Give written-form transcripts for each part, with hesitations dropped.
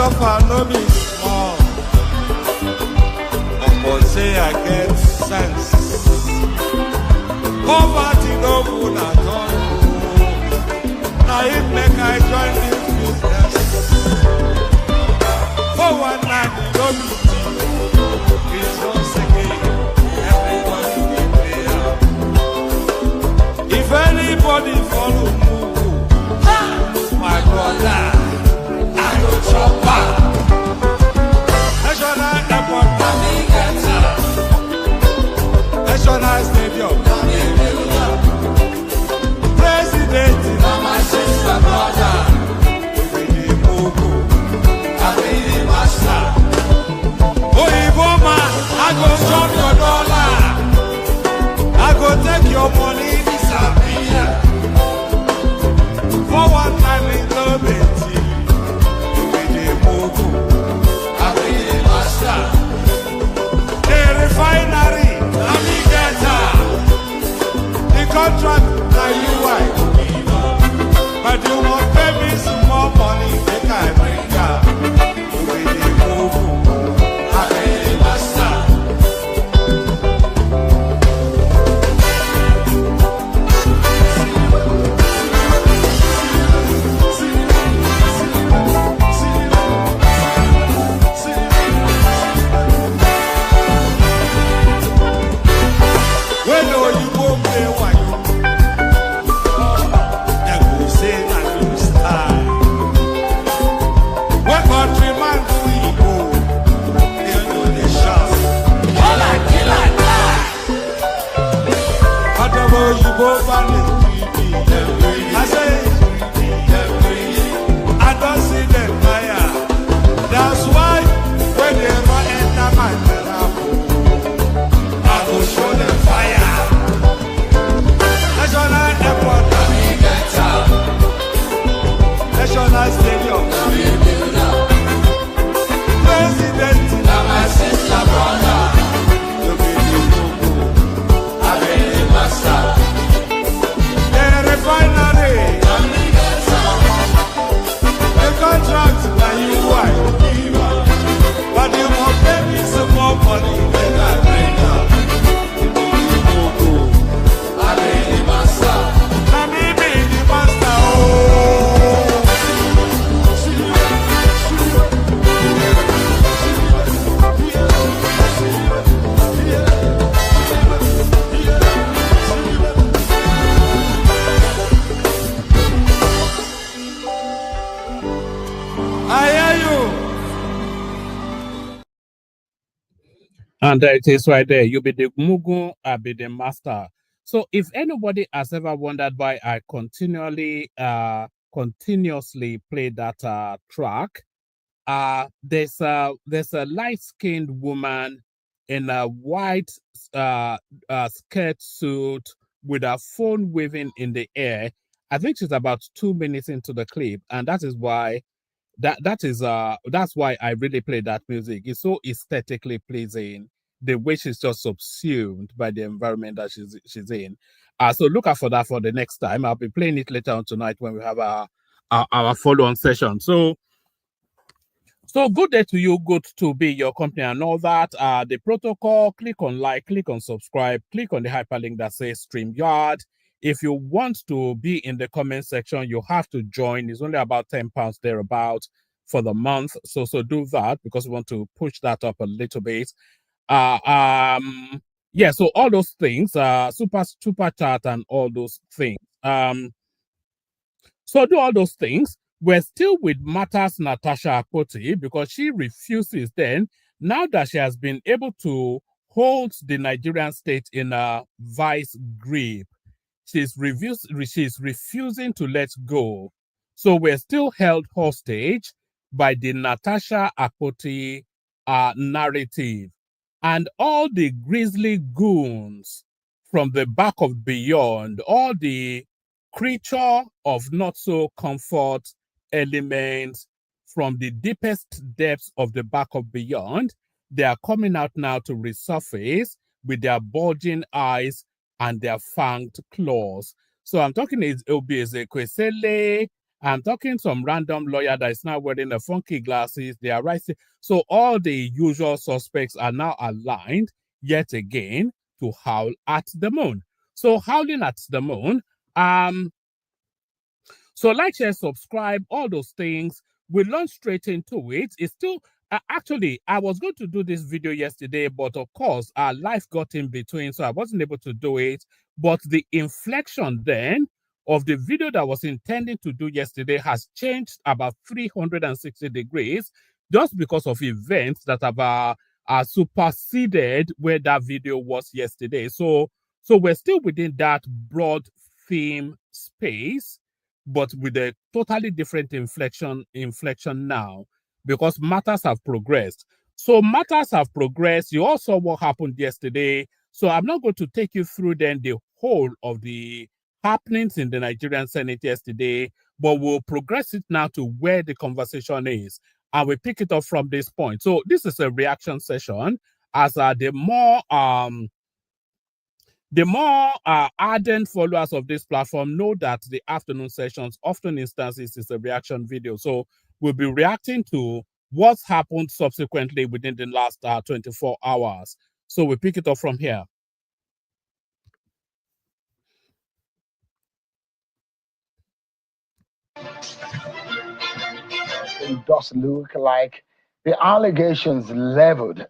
suffer no be small. But say I get sense. Poverty no good at all. Now it make I join this business. For one night no be it's once again. Everybody be there. If anybody follow Mugu, my brother, I go chopper. National airport, National stadium, President, my sister, brother, we be the Mugu, I be the master. Oh, man, I go chop your dollar, I go take your money, disappear. For one time in the Betty, you be the Mugu, I be the master. The refinery, the contract, now you wife. But you won't pay me some more money, they can't bring up. You be the Mugu, I be the master. When do you go play one? They go say that you style. What countryman do you go? They know the shot. All I kill and die. Whatever you go find is greedy. I say it's greedy. I don't see them fire. That's why when they ever enter my therapy, I go show them fire. National airport, National stadium, President, my sister, brother, you be the Mugu, I be the master. The refinery, the contract, now you wife. But you won't pay me some more money than I bring up. You be the Mugu, I be the master. Now me be the master, oh. I hear you. And there it is right there. You be the Mugu, I be the master. So if anybody has ever wondered why I continuously play that track, there's a light-skinned woman in a white skirt suit with her phone waving in the air. I think she's about 2 minutes into the clip, and that is why that's why I really play that music. It's so aesthetically pleasing. The way she's just subsumed by the environment that she's in. So look out for that for the next time. I'll be playing it later on tonight when we have our follow-on session. So good day to you. Good to be your company and all that. The protocol, click on like, click on subscribe, click on the hyperlink that says StreamYard. If you want to be in the comment section, you have to join. It's only about £10 thereabout for the month. So do that because we want to push that up a little bit. Yeah, so all those things, super chat and all those things. So do all those things. We're still with matters Natasha Akpoti because she refuses then, now that she has been able to hold the Nigerian state in a vice grip. She's refusing to let go. So we're still held hostage by the Natasha Akpoti narrative. And all the grisly goons from the back of beyond, all the creature of not so comfort elements from the deepest depths of the back of beyond, they are coming out now to resurface with their bulging eyes and their fanged claws. So I'm talking, it'll be Ezekwesili, I'm talking some random lawyer that is now wearing a funky glasses. They are writing. So all the usual suspects are now aligned yet again to howl at the moon. So howling at the moon. So like, share, subscribe, all those things. We launch straight into it. It's still actually, I was going to do this video yesterday, but of course, our life got in between, so I wasn't able to do it. But the inflection then of the video that I was intending to do yesterday has changed about 360 degrees just because of events that have superseded where that video was yesterday. So we're still within that broad theme space, but with a totally different inflection now, because matters have progressed. So matters have progressed. You all saw what happened yesterday. So I'm not going to take you through then the whole of the happenings in the Nigerian Senate yesterday, but we'll progress it now to where the conversation is. And we pick it up from this point. So this is a reaction session, as the more ardent followers of this platform know that the afternoon sessions, often instances, is a reaction video. So we'll be reacting to what's happened subsequently within the last 24 hours. So we pick it up from here. It does look like the allegations leveled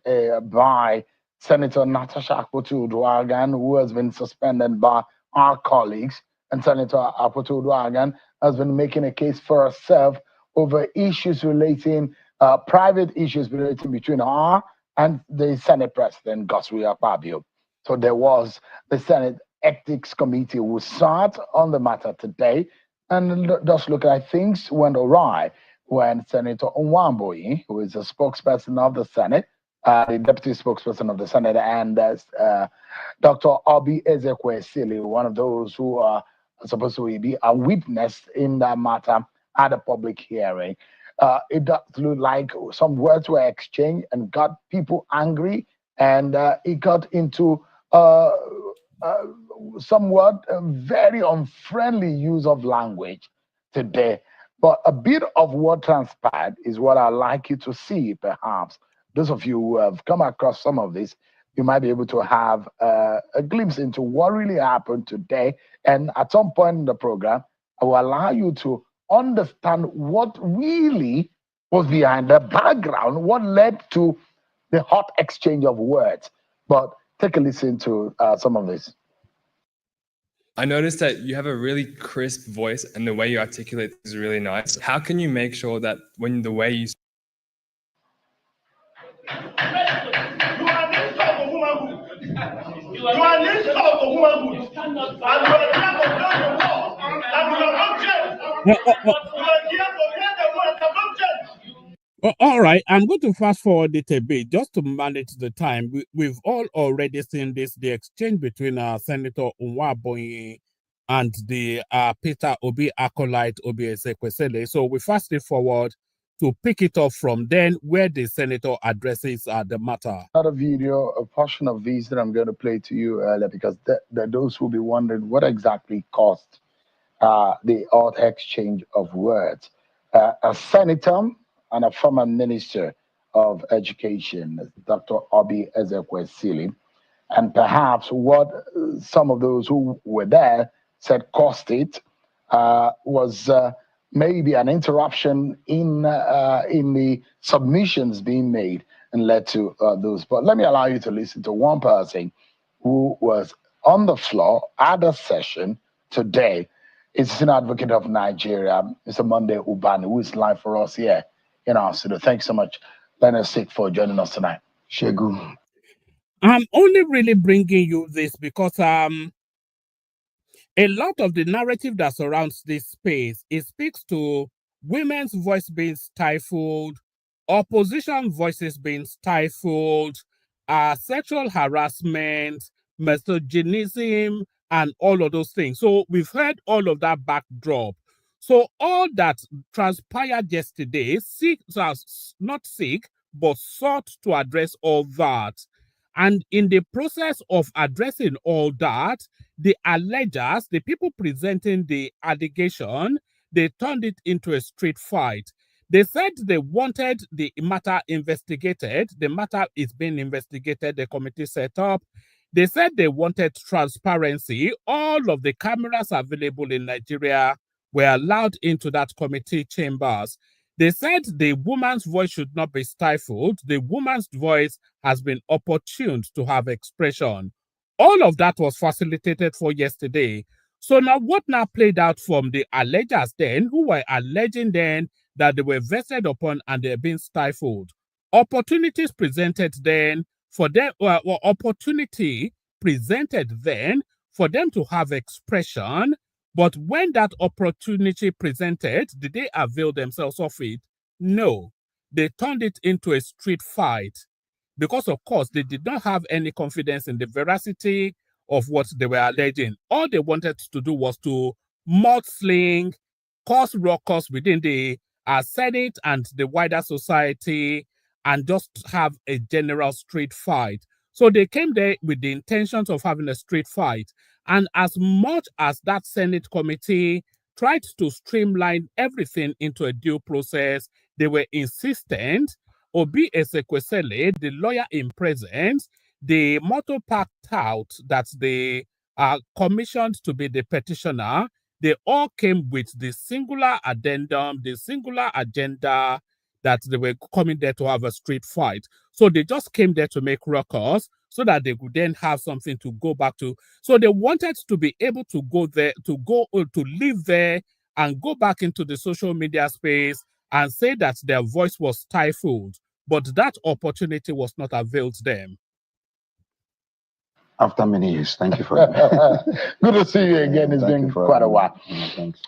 by Senator Natasha Akpoti, who has been suspended by our colleagues, and Senator Akpoti has been making a case for herself over issues relating, private issues relating between her and the Senate President, Godswill Akpabio. So there was the Senate Ethics Committee who sat on the matter today, and it does look like things went awry when Senator Nwaebonyi, who is a spokesperson of the Senate, the deputy spokesperson of the Senate, and Dr. Obi Ezekwesili, one of those who are supposed to be a witness in that matter at a public hearing. It does look like some words were exchanged and got people angry, and it got into somewhat very unfriendly use of language today. But a bit of what transpired is what I'd like you to see, perhaps. Those of you who have come across some of this, you might be able to have a glimpse into what really happened today. And at some point in the program, I will allow you to understand what really was behind the background, what led to the hot exchange of words. But take a listen to some of this. I noticed that you have a really crisp voice and the way you articulate is really nice. How can you make sure that when the way you All right, I'm going to fast forward it a bit just to manage the time. We've all already seen this, the exchange between Senator Nwaebonyi and the Peter Obi acolyte Obi Ezekwesili. So we fast it forward to pick it up from then where the senator addresses the matter. Another video, a portion of these that I'm going to play to you earlier, because those who will be wondering what exactly caused the odd exchange of words. A senator and a former minister of education, Dr. Obi Ezekwesili, and perhaps what some of those who were there said caused it was maybe an interruption in the submissions being made and led to those. But let me allow you to listen to one person who was on the floor at the session today. It's an advocate of Nigeria, Mr. Monday Ubani, who is live for us here in our studio. Thanks so much, Leonard Sick, for joining us tonight. Shegu. I'm only really bringing you this because a lot of the narrative that surrounds this space, it speaks to women's voice being stifled, opposition voices being stifled, sexual harassment, misogynism, and all of those things. So we've heard all of that backdrop. So all that transpired yesterday, not sick, but sought to address all that. And in the process of addressing all that, the allegers, the people presenting the allegation, they turned it into a street fight. They said they wanted the matter investigated. The matter is being investigated. The committee set up. They said they wanted transparency. All of the cameras available in Nigeria were allowed into that committee chambers. They said the woman's voice should not be stifled. The woman's voice has been opportuned to have expression. All of that was facilitated for yesterday. So now what now played out from the allegers then, who were alleging then that they were vested upon and they're being stifled. Opportunities presented then for them, opportunity presented then for them to have expression. But when that opportunity presented, did they avail themselves of it? No. They turned it into a street fight because, of course, they did not have any confidence in the veracity of what they were alleging. All they wanted to do was to mudsling, cause ruckus within the Senate and the wider society, and just have a general street fight. So they came there with the intentions of having a street fight. And as much as that Senate committee tried to streamline everything into a due process, they were insistent. Obi Ezekwesili, the lawyer in presence, the motto packed out that they are commissioned to be the petitioner. They all came with the singular addendum, the singular agenda that they were coming there to have a street fight. So they just came there to make ruckus so that they could then have something to go back to. So they wanted to be able to go there, to live there and go back into the social media space and say that their voice was stifled. But that opportunity was not availed to them. After many years, thank you for Good to see you again. It's been quite a while. Thanks.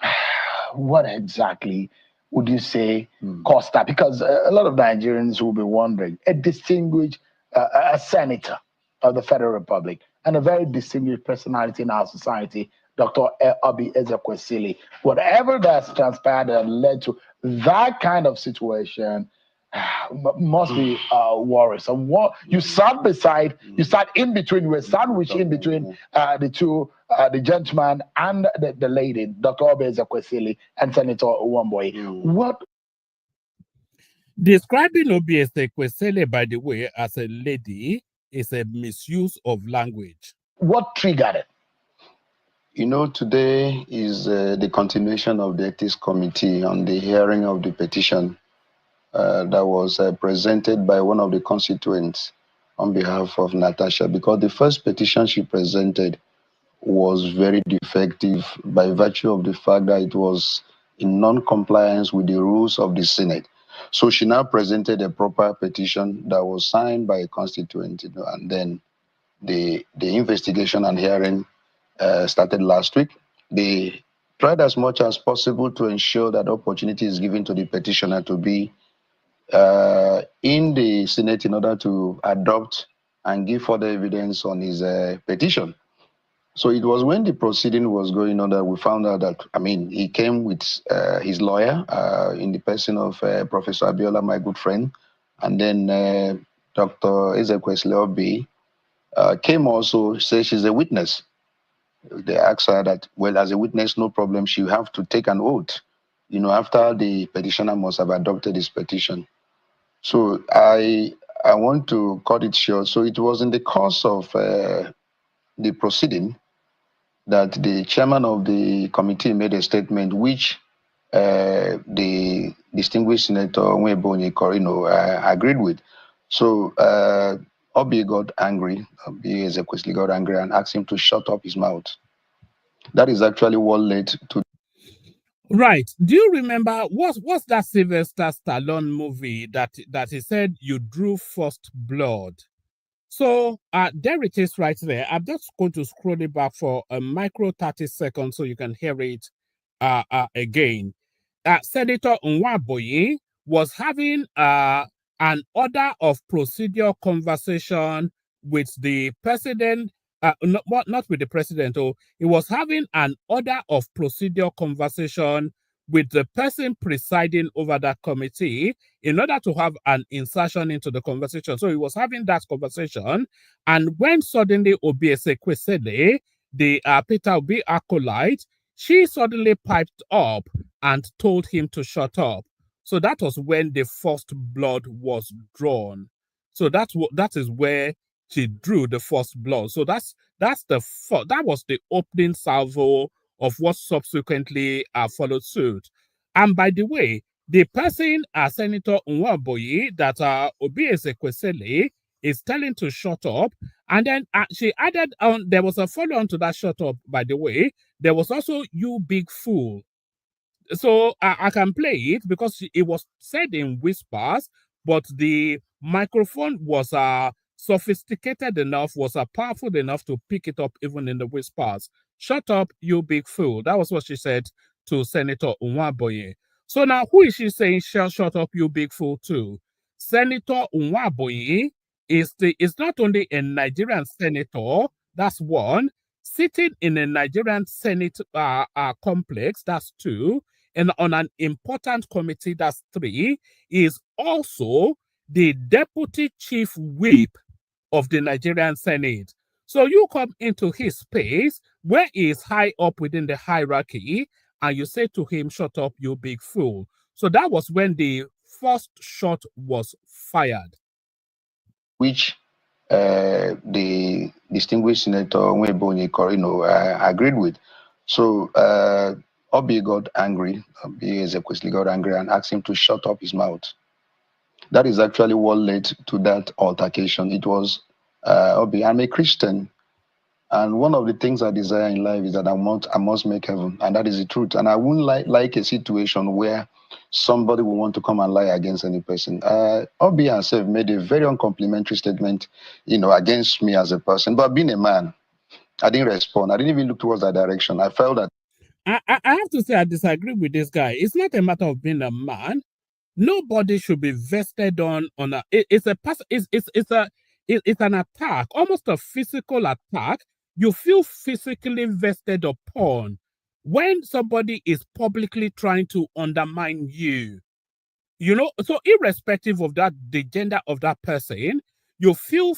What exactly would you say caused that? Because a lot of Nigerians will be wondering, a distinguished a senator of the Federal Republic and a very distinguished personality in our society, Dr. Obi Ezekwesili, whatever that's transpired and led to that kind of situation must be worrisome. What you sat beside, you sat in between, you were sandwiched in between the two, the gentleman and the lady, Dr. Obi Ezekwesili and Senator Nwaebonyi. What? Describing Obi Ezekwesili, by the way, as a lady is a misuse of language. What triggered it? You know, today is the continuation of the Ethics Committee on the hearing of the petition that was presented by one of the constituents on behalf of Natasha, because the first petition she presented was very defective by virtue of the fact that it was in non-compliance with the rules of the Senate. So she now presented a proper petition that was signed by a constituent, and then the investigation and hearing started last week. They tried as much as possible to ensure that opportunity is given to the petitioner to be in the Senate in order to adopt and give further evidence on his petition. So it was when the proceeding was going on that we found out that, I mean, he came with his lawyer in the person of Professor Abiola, my good friend, and then Dr. Ezekwesili Obi came also, say she's a witness. They asked her that, well, as a witness, no problem, she have to take an oath, you know, after the petitioner must have adopted his petition. So I want to cut it short. So it was in the course of the proceeding that the chairman of the committee made a statement which the distinguished Senator Nwaebonyi agreed with. So Obi got angry, Obi Ezekwesili got angry and asked him to shut up his mouth. That is actually what led to. Right. Do you remember what's that Sylvester Stallone movie that he said you drew first blood? So there it is right there. I'm just going to scroll it back for a micro 30 seconds so you can hear it again. Senator Nwaebonyi was having an order of procedure conversation with the president, not with the president, he was having an order of procedure conversation with the person presiding over that committee in order to have an insertion into the conversation. So he was having that conversation, and when suddenly Obi Ezekwesili, the Peter Obi acolyte, she suddenly piped up and told him to shut up. So that was when the first blood was drawn. So that is where she drew the first blood. So that was the opening salvo of what subsequently followed suit. And by the way, the person, Senator Nwaebonyi, that Obi Ezekwesili is telling to shut up, and then she added on, there was a follow-on to that shut up, by the way. There was also "you big fool." So I can play it because it was said in whispers, but the microphone was sophisticated enough, was powerful enough to pick it up even in the whispers. "Shut up, you big fool." That was what she said to Senator Nwaebonyi. So now, who is she saying shut up, you big fool to? Senator Nwaebonyi is not only a Nigerian senator, that's one, sitting in a Nigerian Senate complex, that's two, and on an important committee, that's three, is also the deputy chief whip of the Nigerian Senate. So you come into his space where he is high up within the hierarchy, and you say to him, "Shut up, you big fool." So that was when the first shot was fired. Which the distinguished Senator Nwaebonyi agreed with. So Obi got angry, Obi Ezekwesili got angry and asked him to shut up his mouth. That is actually what led to that altercation. It was Obi, I'm a Christian, and one of the things I desire in life is that I must make heaven, and that is the truth. And I wouldn't like a situation where somebody will want to come and lie against any person. Obi herself made a very uncomplimentary statement, against me as a person. But being a man, I didn't respond. I didn't even look towards that direction. I felt that. I have to say I disagree with this guy. It's not a matter of being a man. Nobody should be vested on a. It's an attack, almost a physical attack. You feel physically vested upon when somebody is publicly trying to undermine you. So irrespective of the gender of that person, you feel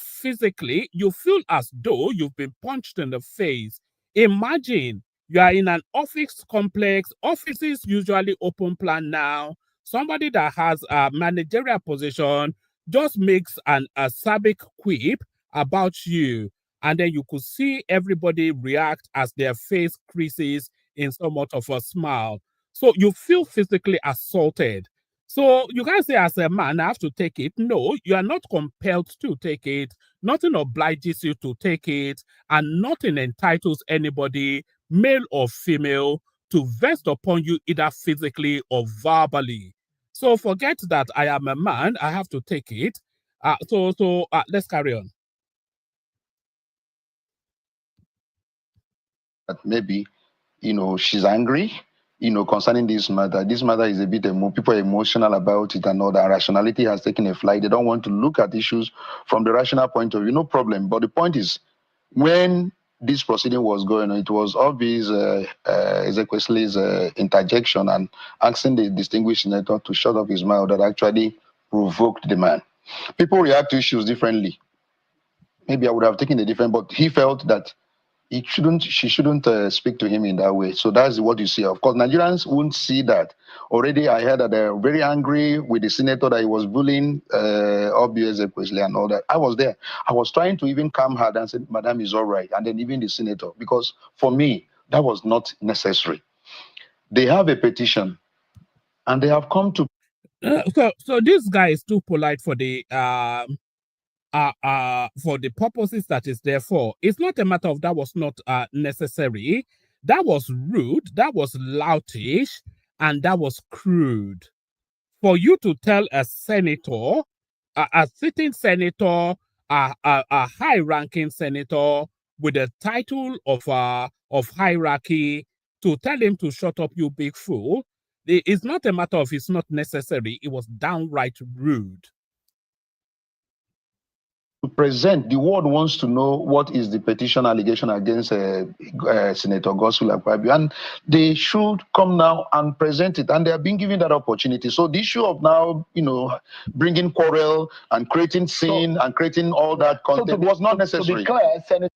as though you've been punched in the face. Imagine you are in an office complex. Offices usually open plan now. Somebody that has a managerial position just makes a sabic quip about you, and then you could see everybody react as their face creases in somewhat of a smile. So you feel physically assaulted. So you can't say as a man, I have to take it. No, you are not compelled to take it. Nothing obliges you to take it, and nothing entitles anybody, male or female, to vest upon you either physically or verbally. So forget that I am a man, I have to take it. So let's carry on. That maybe, she's angry, concerning this matter. This matter is a bit people are emotional about it and all that. Rationality has taken a flight. They don't want to look at issues from the rational point of view. No problem. But the point is, when this proceeding was going on, it was obvious Ezekwesili's interjection and asking the distinguished senator to shut up his mouth that actually provoked the man. People react to issues differently. Maybe I would have taken a different, but he felt that she shouldn't speak to him in that way. So that's what you see. Of course, Nigerians won't see that. Already, I heard that they're very angry with the senator that he was bullying Obi Ezekwesili and all that. I was there. I was trying to even calm her and said, "Madam is all right." And then even the senator, because for me, that was not necessary. They have a petition, and they have come to. So this guy is too polite for the purposes that is there for. It's not a matter of that was not necessary. That was rude, that was loutish, and that was crude. For you to tell a senator, a sitting senator, a high-ranking senator with a title of hierarchy, to tell him to shut up, you big fool, it's not a matter of it's not necessary. It was downright rude. Present, the world wants to know what is the petition allegation against Senator Godswill Akpabio, and they should come now and present it, and they are being given that opportunity. So the issue of now, bringing quarrel and creating scene and creating all that content was not necessary. To be clear, Senator.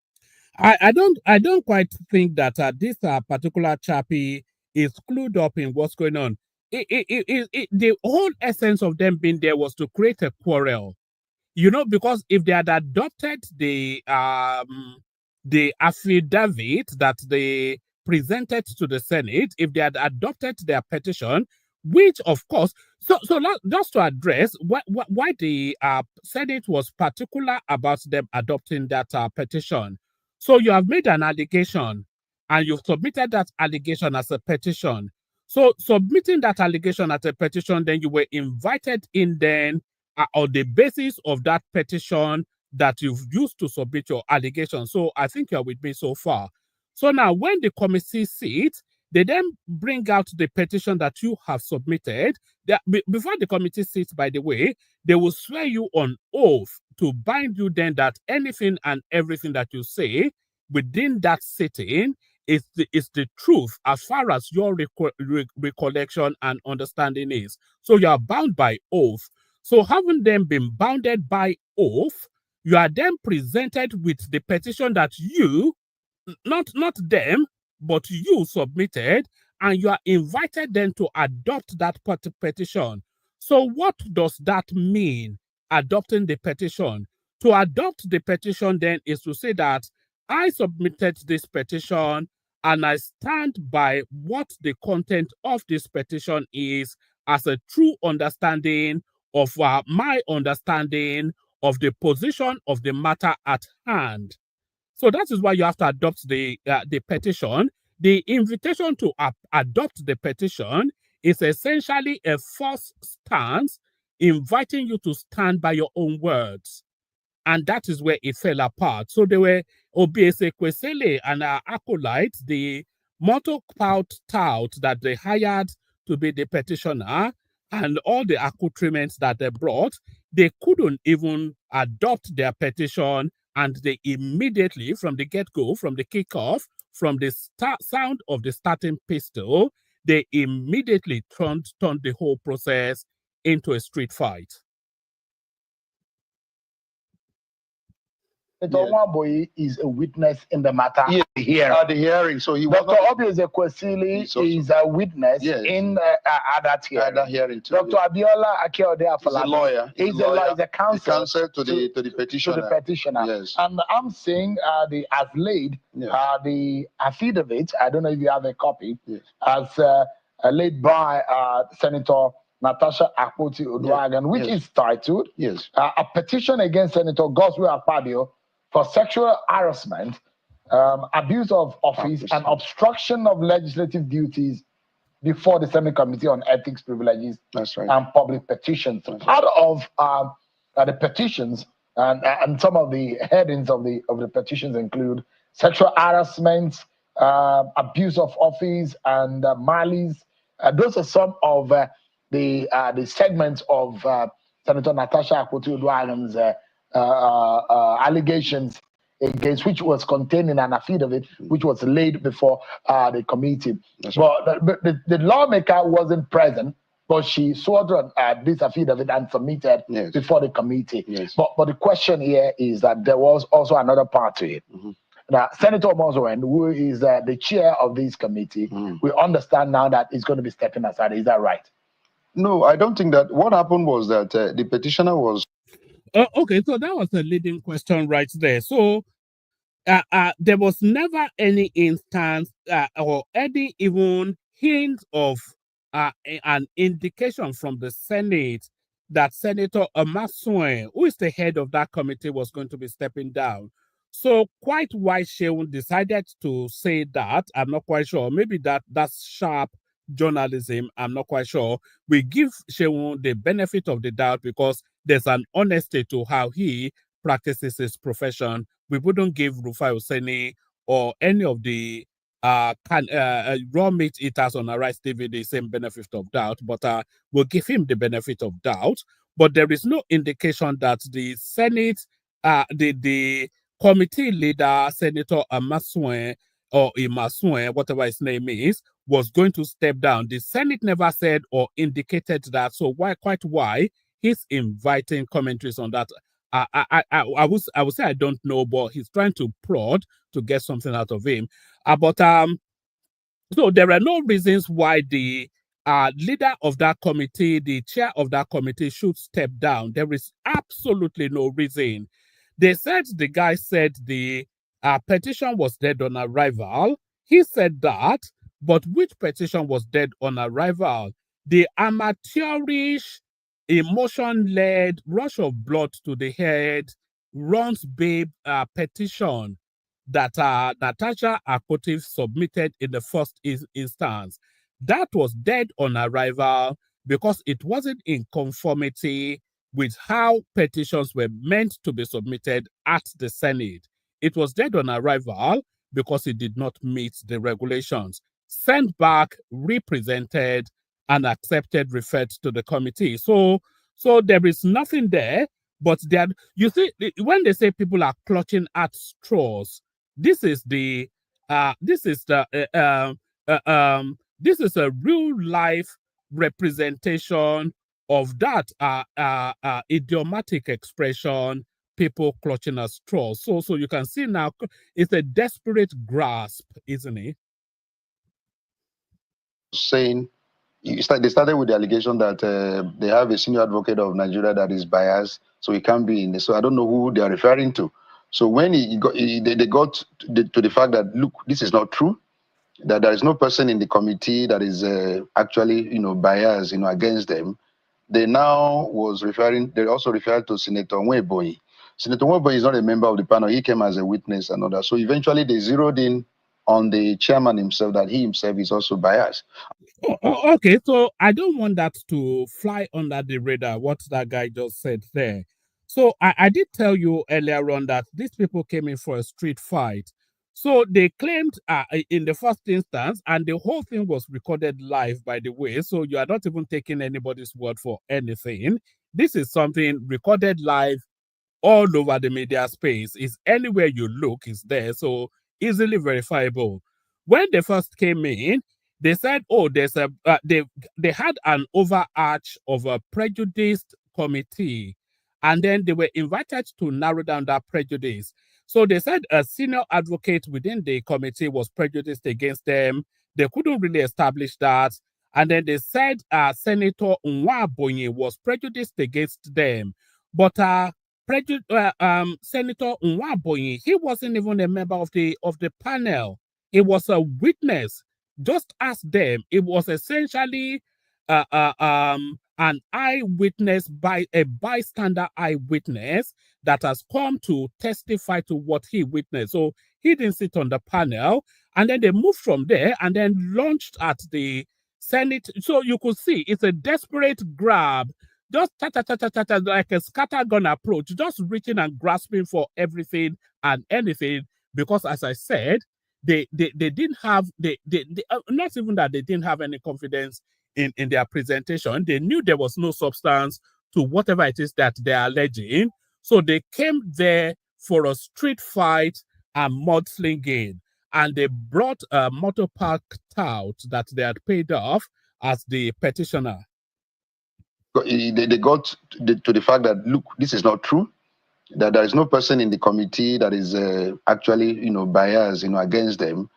I don't quite think that this particular chappie is clued up in what's going on. The whole essence of them being there was to create a quarrel, you know, because if they had adopted the affidavit that they presented to the Senate, if they had adopted their petition, which of course, just to address why the Senate was particular about them adopting that petition. So you have made an allegation and you've submitted that allegation as a petition. So submitting that allegation as a petition, then you were invited in then on the basis of that petition that you've used to submit your allegation. So I think you're with me so far. So now when the committee sits, they then bring out the petition that you have submitted. Before the committee sits, by the way, they will swear you on oath to bind you then that anything and everything that you say within that sitting is the truth as far as your recollection and understanding is. So you are bound by oath. So having them been bounded by oath, you are then presented with the petition that you, not them, but you submitted, and you are invited then to adopt that petition. So what does that mean, adopting the petition? To adopt the petition then is to say that I submitted this petition and I stand by what the content of this petition is as a true understanding of my understanding of the position of the matter at hand. So that is why you have to adopt the petition. The invitation to adopt the petition is essentially a false stance, inviting you to stand by your own words. And that is where it fell apart. So they were Ezekwesili and our acolytes, the motto tout that they hired to be the petitioner, and all the accoutrements that they brought, they couldn't even adopt their petition, and they immediately, from the get-go, from the kickoff, from the sound of the starting pistol, they immediately turned the whole process into a street fight. Nwaebonyi is a witness in the matter Yeah, here. at the hearing. So he was Dr. Ezekwesili is a witness in at that hearing. at that hearing too. Dr. Abiola Akeode He's a lawyer. He's a lawyer. He's a counsel to the petitioner. To the petitioner. Yes. And I'm seeing the as laid, the affidavit. I don't know if you have a copy. Yes. As laid by Senator Natasha Akpoti Uduaghan, which is titled a petition against Senator Godswill Akpabio for sexual harassment, abuse of office, and obstruction of legislative duties before the Senate Committee on Ethics, Privileges, and Public Petitions. Part of the petitions and some of the headings of the petitions include sexual harassment, abuse of office, and malice. Those are some of the segments of Senator Natasha Akpoti Uduaghan's allegations against, which was contained in an affidavit which was laid before the committee. But the lawmaker wasn't present, but she swore this affidavit and submitted before the committee. But the question here is that there was also another part to it. Now, Senator Mozoen, who is the chair of this committee, we understand now that he's going to be stepping aside. Is that right? No, I don't think that. What happened was that the petitioner was... Okay, so that was a leading question right there. So there was never any instance or any even hint of an indication from the Senate that Senator Amasuen, who is the head of that committee, was going to be stepping down. So quite why Sheun decided to say that, I'm not quite sure. Maybe that's sharp journalism, I'm not quite sure. We give Sheun the benefit of the doubt because there's an honesty to how he practices his profession. We wouldn't give Rufai Oseni or any of the raw meat eaters on Arise TV the same benefit of doubt, but we'll give him the benefit of doubt. But there is no indication that the Senate, the committee leader, Senator Amasuen or Imasuen, whatever his name is, was going to step down. The Senate never said or indicated that. So why he's inviting commentaries on that. I would say I don't know, but he's trying to prod to get something out of him. So there are no reasons why the leader of that committee, the chair of that committee, should step down. There is absolutely no reason. They said the guy said the petition was dead on arrival. He said that, but which petition was dead on arrival? The amateurish, emotion-led rush of blood to the head, runs babe petition that Natasha Akpoti submitted in the first instance. That was dead on arrival because it wasn't in conformity with how petitions were meant to be submitted at the Senate. It was dead on arrival because it did not meet the regulations. Sent back, represented, and accepted, referred to the committee. So there is nothing there, but there, you see, when they say people are clutching at straws, this is the this is a real life representation of that idiomatic expression, people clutching at straws. So you can see now it's a desperate grasp, isn't it? Saying they started with the allegation that they have a senior advocate of Nigeria that is biased, so he can't be in this. So I don't know who they are referring to. So when they got to the fact that, look, this is not true, that there is no person in the committee that is actually, biased, against them, they also referred to Senator Nwaebonyi. Senator Nwaebonyi is not a member of the panel. He came as a witness and all that. So eventually they zeroed in on the chairman himself, that he himself is also biased. Okay, so I don't want that to fly under the radar, what that guy just said there. So I did tell you earlier on that these people came in for a street fight. So they claimed in the first instance, and the whole thing was recorded live, by the way. So you are not even taking anybody's word for anything. This is something recorded live all over the media space. Is anywhere you look, is there. So easily verifiable. When they first came in, they said, oh, there's a they had an overarch of a prejudiced committee, and then they were invited to narrow down that prejudice. So they said a senior advocate within the committee was prejudiced against them. They couldn't really establish that. And then they said Senator Nwaebonyi was prejudiced against them. But Senator Nwaebonyi, he wasn't even a member of the panel. He was a witness. Just ask them. It was essentially an eyewitness, by a bystander eyewitness that has come to testify to what he witnessed. So he didn't sit on the panel, and then they moved from there and then launched at the Senate. So you could see it's a desperate grab, just like a scattergun approach, just reaching and grasping for everything and anything. Because as I said, they didn't have not even that they didn't have any confidence in their presentation. They knew there was no substance to whatever it is that they are alleging. So they came there for a street fight and mudslinging, and they brought a motor park tout that they had paid off as the petitioner. They got to the fact that, look, this is not true, that there is no person in the committee that is actually, biased, against them.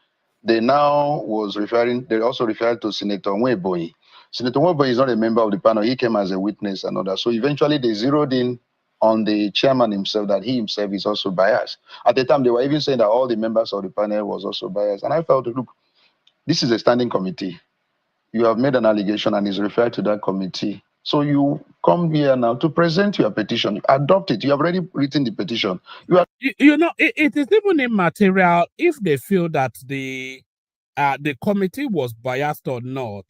They also referred to Senator Nwaebonyi. Senator Nwaebonyi is not a member of the panel. He came as a witness and all that. So eventually they zeroed in on the chairman himself, that he himself is also biased. At the time, they were even saying that all the members of the panel was also biased. And I felt, look, this is a standing committee. You have made an allegation and is referred to that committee. So you come here now to present your petition. You adopt it. You have already written the petition. It is even immaterial if they feel that the committee was biased or not.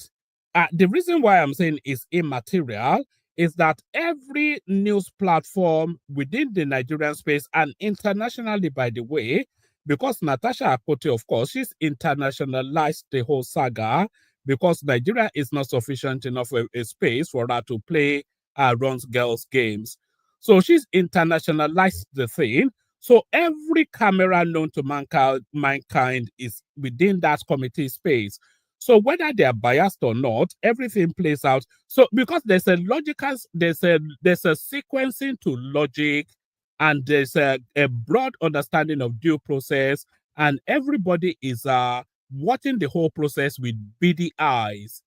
The reason why I'm saying it's immaterial is that every news platform within the Nigerian space and internationally, by the way, because Natasha Akpoti, of course, she's internationalized the whole saga, because Nigeria is not sufficient enough a space for her to play runs girls games. So she's internationalized the thing. So every camera known to mankind is within that committee space. So whether they are biased or not, everything plays out. So because there's a sequencing to logic and there's a broad understanding of due process, and everybody is watching the whole process with beady eyes.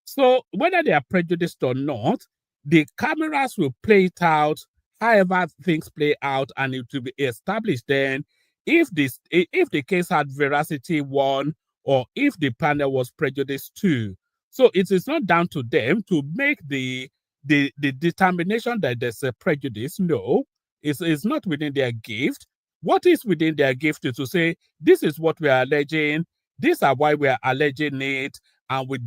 So whether they are prejudiced or not, the cameras will play it out however things play out, and it will be established then if the case had veracity, one, or if the panel was prejudiced, two. So it is not down to them to make the determination that there's a prejudice. No, it's not within their gift. What is within their gift is to say, this is what we are alleging, these are why we are alleging it, and we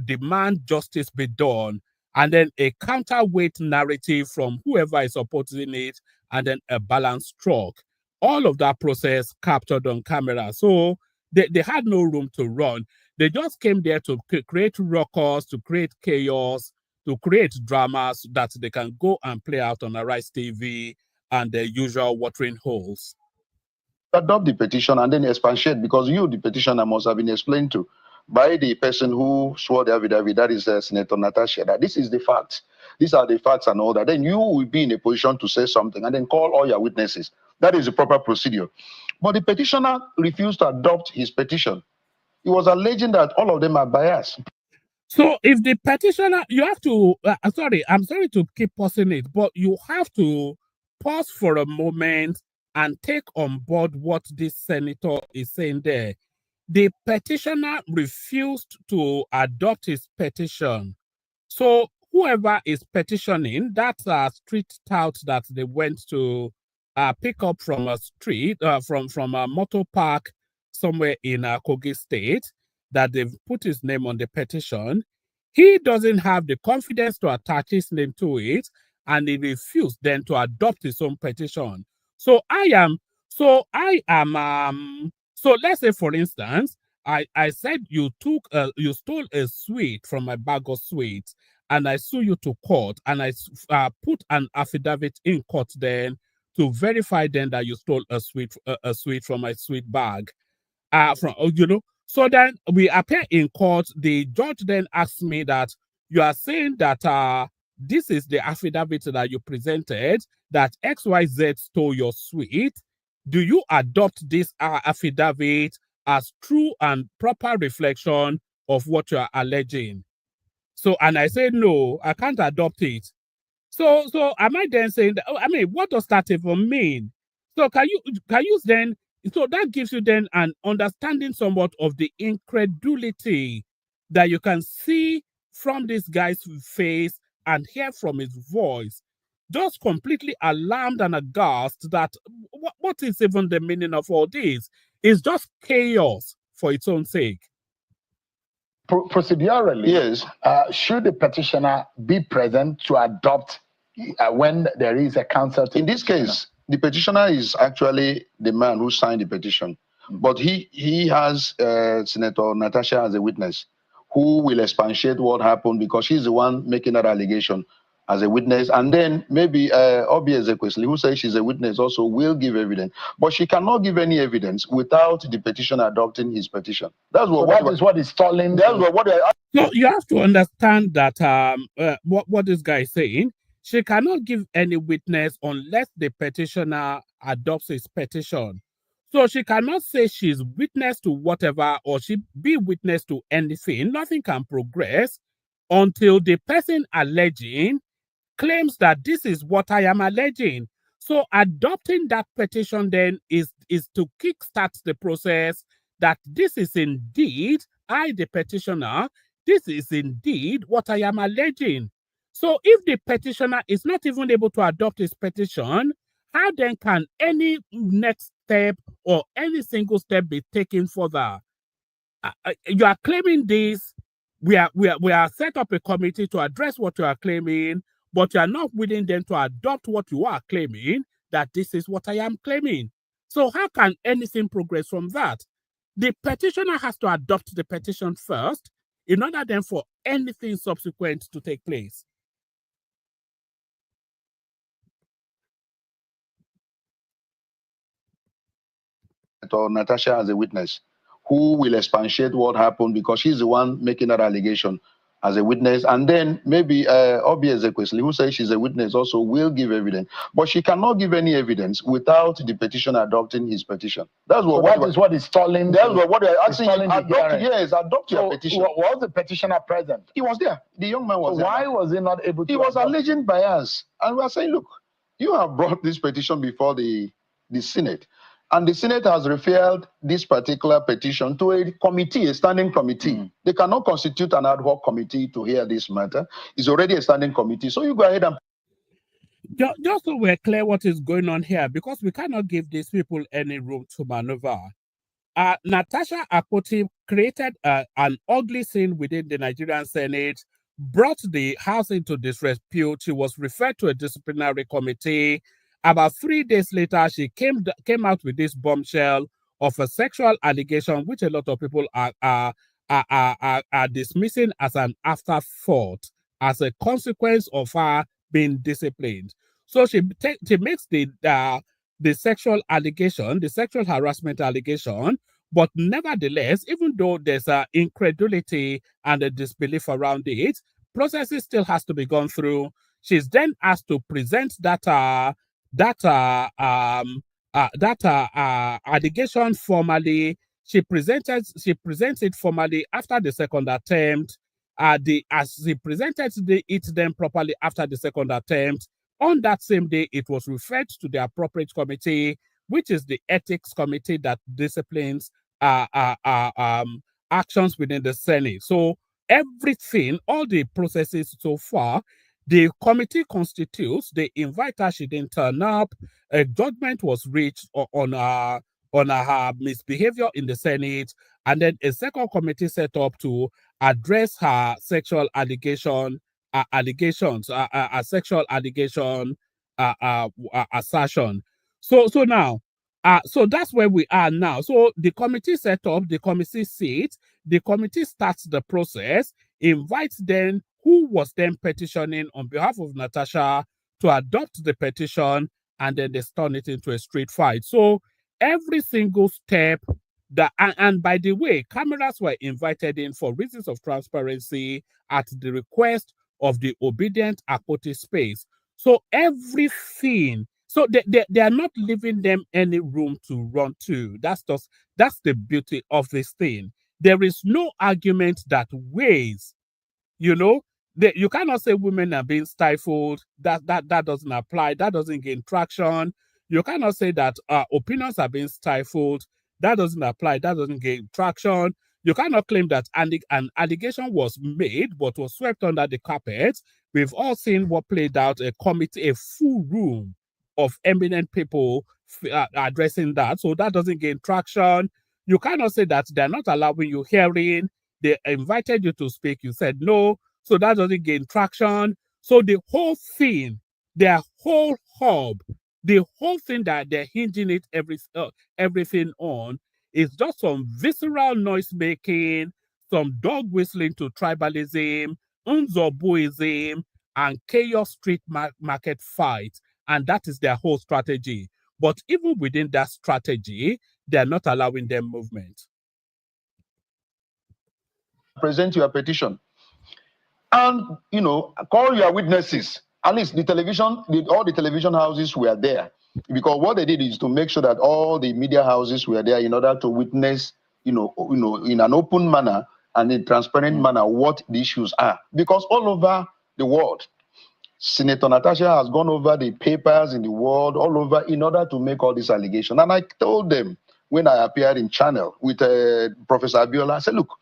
demand justice be done. And then a counterweight narrative from whoever is opposing it, and then a balanced stroke. All of that process captured on camera. So they had no room to run. They just came there to create ruckus, to create chaos, to create dramas that they can go and play out on Arise TV and the usual watering holes. Adopt the petition and then expatiate, because you, the petitioner, must have been explained to by the person who swore the affidavit, that is Senator Natasha, that this is the facts. These are the facts and all that. Then you will be in a position to say something and then call all your witnesses. That is the proper procedure. But the petitioner refused to adopt his petition. He was alleging that all of them are biased. So if the petitioner, you have to, I'm sorry to keep pausing it, but you have to pause for a moment and take on board what this senator is saying there. The petitioner refused to adopt his petition. So whoever is petitioning, that's a street tout that they went to pick up from a street, from a motor park somewhere in Kogi State, that they've put his name on the petition. He doesn't have the confidence to attach his name to it, and he refused then to adopt his own petition. So so let's say, for instance, I said you stole a sweet from my bag of sweets, and I sue you to court, and I put an affidavit in court then to verify then that you stole a sweet from my sweet bag. So then we appear in court. The judge then asks me that you are saying that this is the affidavit that you presented, that XYZ stole your sweet. Do you adopt this affidavit as true and proper reflection of what you are alleging? So, and I say, no, I can't adopt it. So am I then saying that, I mean, what does that even mean? So can you then, so that gives you then an understanding somewhat of the incredulity that you can see from this guy's face and hear from his voice. Just completely alarmed and aghast that what is even the meaning of all this? It's just chaos for its own sake. Procedurally, yes, should the petitioner be present to adopt when there is a counsel? In this case, the petitioner is actually the man who signed the petition, but he has Senator Natasha as a witness who will expatiate what happened, because she's the one making that allegation as a witness. And then maybe Obi Ezekwesili, who says she's a witness, also will give evidence. But she cannot give any evidence without the petitioner adopting his petition. That's what is stalling. That's what. So you have to understand that what this guy is saying. She cannot give any witness unless the petitioner adopts his petition. So she cannot say she's witness to whatever, or she be witness to anything. Nothing can progress until the person alleging claims that this is what I am alleging. So adopting that petition then is to kickstart the process that this is indeed, I, the petitioner, this is indeed what I am alleging. So if the petitioner is not even able to adopt his petition, how then can any next step or any single step be taken further? You are claiming this. We are set up a committee to address what you are claiming, but you are not willing then to adopt what you are claiming, that this is what I am claiming. So how can anything progress from that? The petitioner has to adopt the petition first in order then for anything subsequent to take place. Or Natasha as a witness who will expatiate what happened, because she's the one making that allegation as a witness, and then maybe Obi Ezekwesili, who says she's a witness, also will give evidence. But she cannot give any evidence without the petitioner adopting his petition. That's what. So that is what is stalling. That's what they're asking. Adopt your So petition. was the petitioner present? He was there. The young man was So there. why was he not able to? He was alleging bias, and we are saying, look, you have brought this petition before the Senate. And the Senate has referred this particular petition to a committee, a standing committee. They cannot constitute an ad hoc committee to hear this matter. It's already a standing committee. So you go ahead and... Just so we're clear what is going on here, because we cannot give these people any room to maneuver. Natasha Akpoti created an ugly scene within the Nigerian Senate, brought the House into disrepute. She was referred to a disciplinary committee. About 3 days later, she came out with this bombshell of a sexual allegation, which a lot of people are dismissing as an afterthought, as a consequence of her being disciplined. So she makes the sexual allegation, the sexual harassment allegation, but nevertheless, even though there's incredulity and a disbelief around it, processes still has to be gone through. She's then asked to present that allegation formally. She presents it formally after the second attempt. As she presented it then properly after the second attempt, on that same day, it was referred to the appropriate committee, which is the ethics committee that disciplines actions within the Senate. So everything, all the processes so far, the committee constitutes, they invite her, she didn't turn up, a judgment was reached on her misbehavior in the Senate, and then a second committee set up to address her sexual assertion, So now, so that's where we are now. So the committee set up, the committee sits, the committee starts the process, invites then who was then petitioning on behalf of Natasha to adopt the petition, and then they turn it into a street fight. So every single step and by the way, cameras were invited in for reasons of transparency at the request of the obedient Akpoti space. So everything, so they are not leaving them any room to run to. That's the beauty of this thing. There is no argument that weighs, you cannot say women are being stifled. That doesn't apply. That doesn't gain traction. You cannot say that opinions are being stifled. That doesn't apply. That doesn't gain traction. You cannot claim that an allegation was made but was swept under the carpet. We've all seen what played out, a committee, a full room of eminent people addressing that. So that doesn't gain traction. You cannot say that they're not allowing you hearing. They invited you to speak. You said no. So that doesn't gain traction. So the whole thing, their whole hub, the whole thing that they're hinging it everything on is just some visceral noise making, some dog whistling to tribalism, unzobuism, and chaos street market fight. And that is their whole strategy. But even within that strategy, they're not allowing them movement. Present your petition. And, call your witnesses. At least all the television houses were there. Because what they did is to make sure that all the media houses were there in order to witness, in an open manner and in a transparent manner what the issues are. Because all over the world, Senator Natasha has gone over the papers in the world, all over, in order to make all these allegations. And I told them when I appeared in Channel with Professor Abiola, I said, look,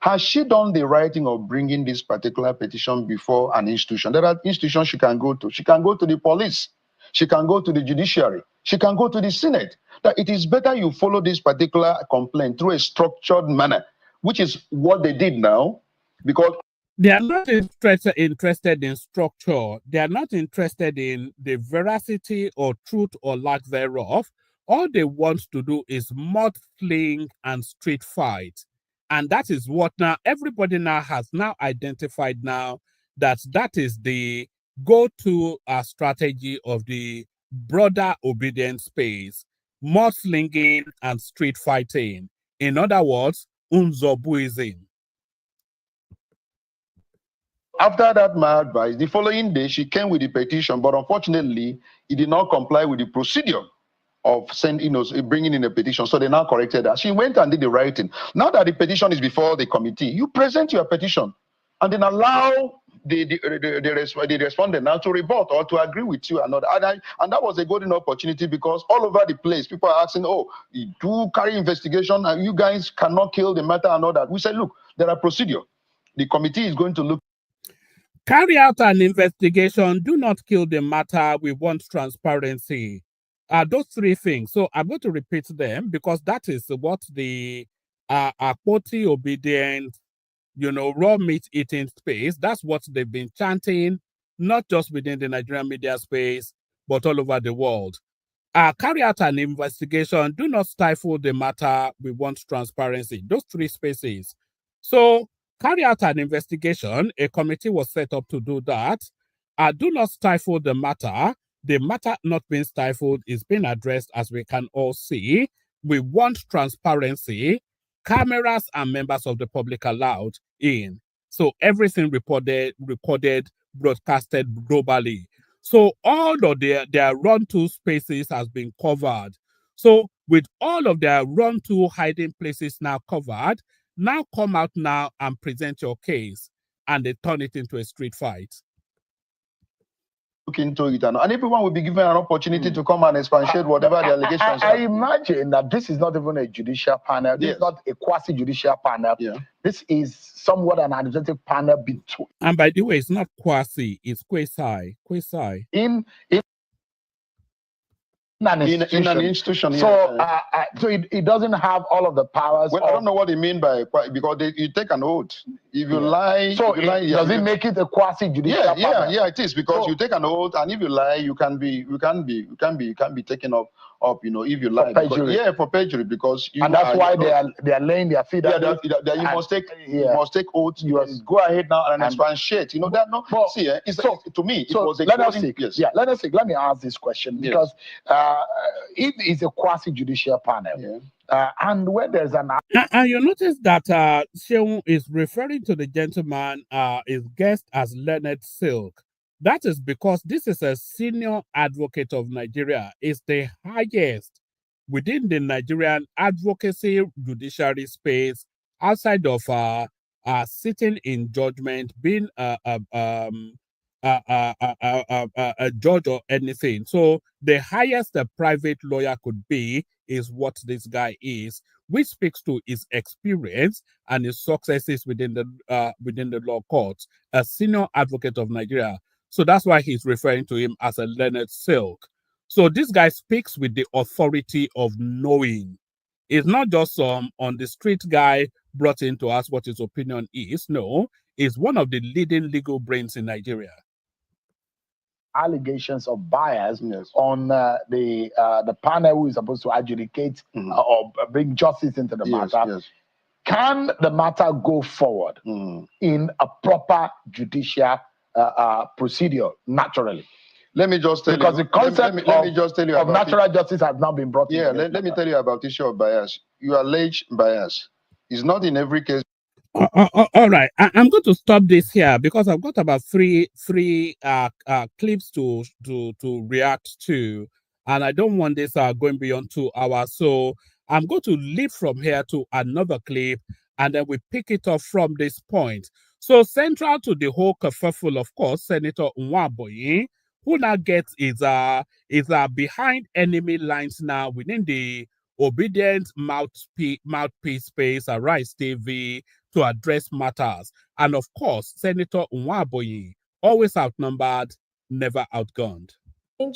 has she done the right thing of bringing this particular petition before an institution? There are institutions she can go to. She can go to the police. She can go to the judiciary. She can go to the Senate. That it is better you follow this particular complaint through a structured manner, which is what they did now, because they are not interested in structure. They are not interested in the veracity or truth or lack thereof. All they want to do is mudslinging and street fight. And that is what now everybody now has now identified now that is the go-to strategy of the broader obedience space, mudslinging and street fighting. In other words, unzobuism. After that, my advice, the following day, she came with the petition, but unfortunately, it did not comply with the procedure of sending, bringing in a petition. So they now corrected that. She went and did the right thing. Now that the petition is before the committee, you present your petition and then allow the respondent now to rebut or to agree with you and that was a golden opportunity, because all over the place people are asking, oh, you do carry investigation and you guys cannot kill the matter and all that. We said, look, there are procedure. The committee is going to look. Carry out an investigation. Do not kill the matter. We want transparency. Those three things. So I'm going to repeat them because that is what the Akpoti obedient, raw meat eating space, that's what they've been chanting, not just within the Nigerian media space, but all over the world. Carry out an investigation. Do not stifle the matter. We want transparency. Those three spaces. So carry out an investigation. A committee was set up to do that. Do not stifle the matter. The matter not being stifled is being addressed, as we can all see. We want transparency. Cameras and members of the public allowed in. So everything recorded, broadcasted globally. So all of their run-to spaces has been covered. So with all of their run-to hiding places now covered, now come out now and present your case. And they turn it into a street fight. Look into it, and everyone will be given an opportunity to come and expatiate whatever the allegations I are. imagine that this is not even a judicial panel. This is not a quasi-judicial panel. Yeah. This is somewhat an administrative panel between. And by the way, it's not quasi, it's quasi. In an institution. So, so it doesn't have all of the powers. Well, I don't know what they mean by, because you take an oath. If you lie, so does it make it a quasi-judicial panel? Yeah, it is, because you take an oath, and if you lie, you can be taken up, if you lie. For perjury. For perjury, because and that's why they are laying their feet. You must take oath. You must go ahead now and expatiate. That no. See, to me, it was a. Let me ask this question, because it is a quasi-judicial panel. And when there's an... And you notice that Sheung is referring to the gentleman, his guest, as Leonard Silk. That is because this is a senior advocate of Nigeria. It's the highest within the Nigerian advocacy judiciary space, outside of sitting in judgment, being a judge or anything. So the highest a private lawyer could be is what this guy is, which speaks to his experience and his successes within the law courts, a senior advocate of Nigeria. So that's why he's referring to him as a Leonard Silk. So this guy speaks with the authority of knowing. It's not just some on the street guy brought in to ask what his opinion is. No, he's one of the leading legal brains in Nigeria. Allegations of bias on the panel who is supposed to adjudicate or bring justice into the matter. Can the matter go forward in a proper judicial procedure naturally? Let me just tell you. Because the concept of natural justice has now been brought in. Let me tell you about the issue of bias. You allege bias. It's not in every case. All right, I'm going to stop this here because I've got about three clips to react to, and I don't want this going beyond 2 hours. So I'm going to leap from here to another clip, and then we pick it up from this point. So central to the whole kerfuffle, of course, Senator Nwaebonyi, who now gets is behind enemy lines now within the obedient mouthpiece space, Arise TV, to address matters. And of course, Senator Nwaebonyi, always outnumbered, never outgunned.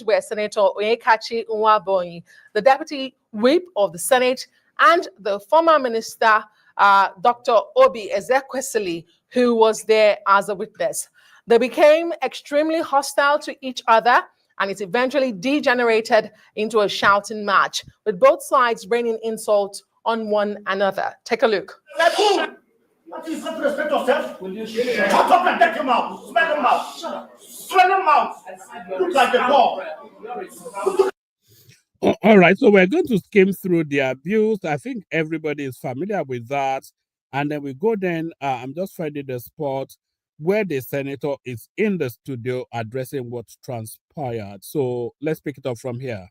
Where Senator Onyekachi Nwaebonyi, the deputy whip of the Senate, and the former minister, Dr. Obi Ezekwesili, who was there as a witness. They became extremely hostile to each other, and it eventually degenerated into a shouting match, with both sides raining insults on one another. Take a look. What is that? Respect yourself? Will you shut up and take him out? Smack him out. Shut up. Swell him out. Look like a dog. All right, so we're going to skim through the abuse. I think everybody is familiar with that. And then we go then, I'm just finding the spot. where the senator is in the studio addressing what transpired. So let's pick it up from here.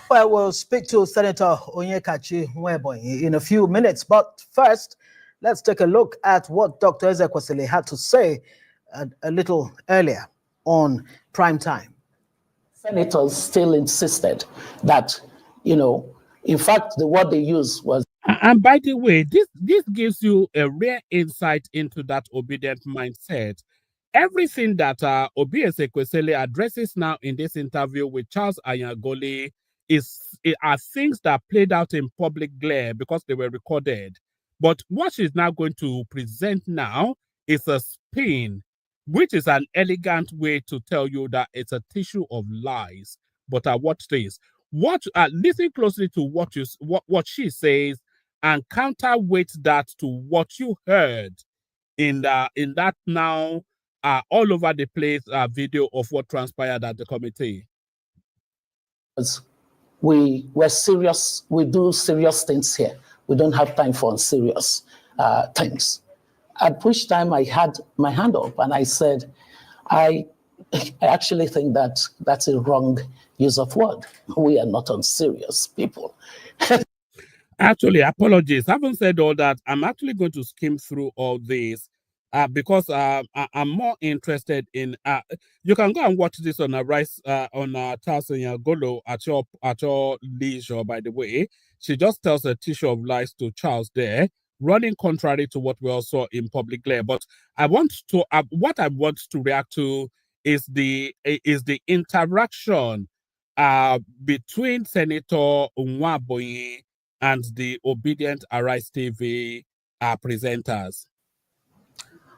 Well, we'll speak to Senator Nwaebonyi in a few minutes. But first, let's take a look at what Dr. Ezekwesili had to say a little earlier on Prime Time. Senators still insisted that, in fact, the word they used was. And by the way, this gives you a rare insight into that obedient mindset. Everything that Obi Ezekwesili addresses now in this interview with Charles Anyagoli are things that played out in public glare because they were recorded. But what she's now going to present now is a spin, which is an elegant way to tell you that it's a tissue of lies. But watch this. Listen closely to what she says and counterweight that to what you heard in that now all over the place video of what transpired at the committee. We were serious. We do serious things here. We don't have time for unserious things. At which time I had my hand up and I said, I actually think that that's a wrong use of word. We are not unserious people. Actually, apologies. I haven't said all that. I'm actually going to skim through all this because I'm more interested in. You can go and watch this on Charles Anyagolo at your leisure. By the way, she just tells a tissue of lies to Charles there, running contrary to what we all saw in public glare. But what I want to react to is the interaction between Senator Nwaebonyi and the obedient Arise TV presenters.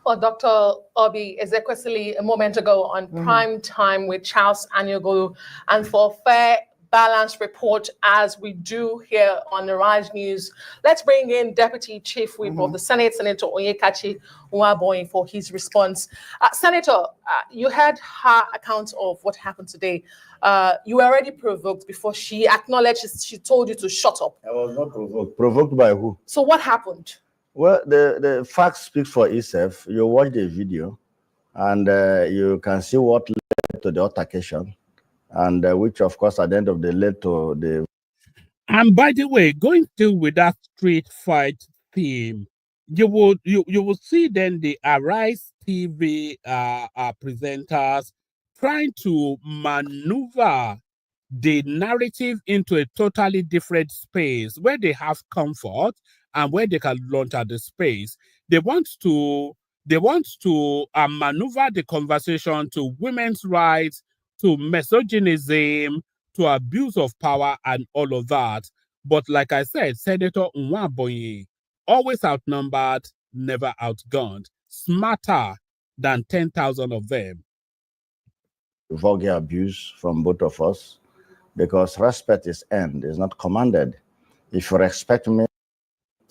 Well, Dr. Obi Ezekwesili a moment ago on Prime Time with Charles Anyagolo, and for fair, balanced report as we do here on the Rise News, let's bring in Deputy Chief Whip of the Senate, Senator Onyekachi Nwaebonyi, for his response. Senator, you heard her account of what happened today. You were already provoked before she acknowledged she told you to shut up. I was not provoked. Provoked by who? So what happened? Well, the facts speak for itself. You watch the video and you can see what led to the altercation, and which, of course, at the end of the day led to the. And by the way, going through with that street fight theme, you will see then the Arise TV presenters trying to maneuver the narrative into a totally different space where they have comfort and where they can launch at the space. They want to maneuver the conversation to women's rights, to misogynism, to abuse of power and all of that. But like I said, Senator Nwaebonyi, always outnumbered, never outgunned, smarter than 10,000 of them. Vulgar abuse from both of us, because respect is earned, is not commanded. If you respect me.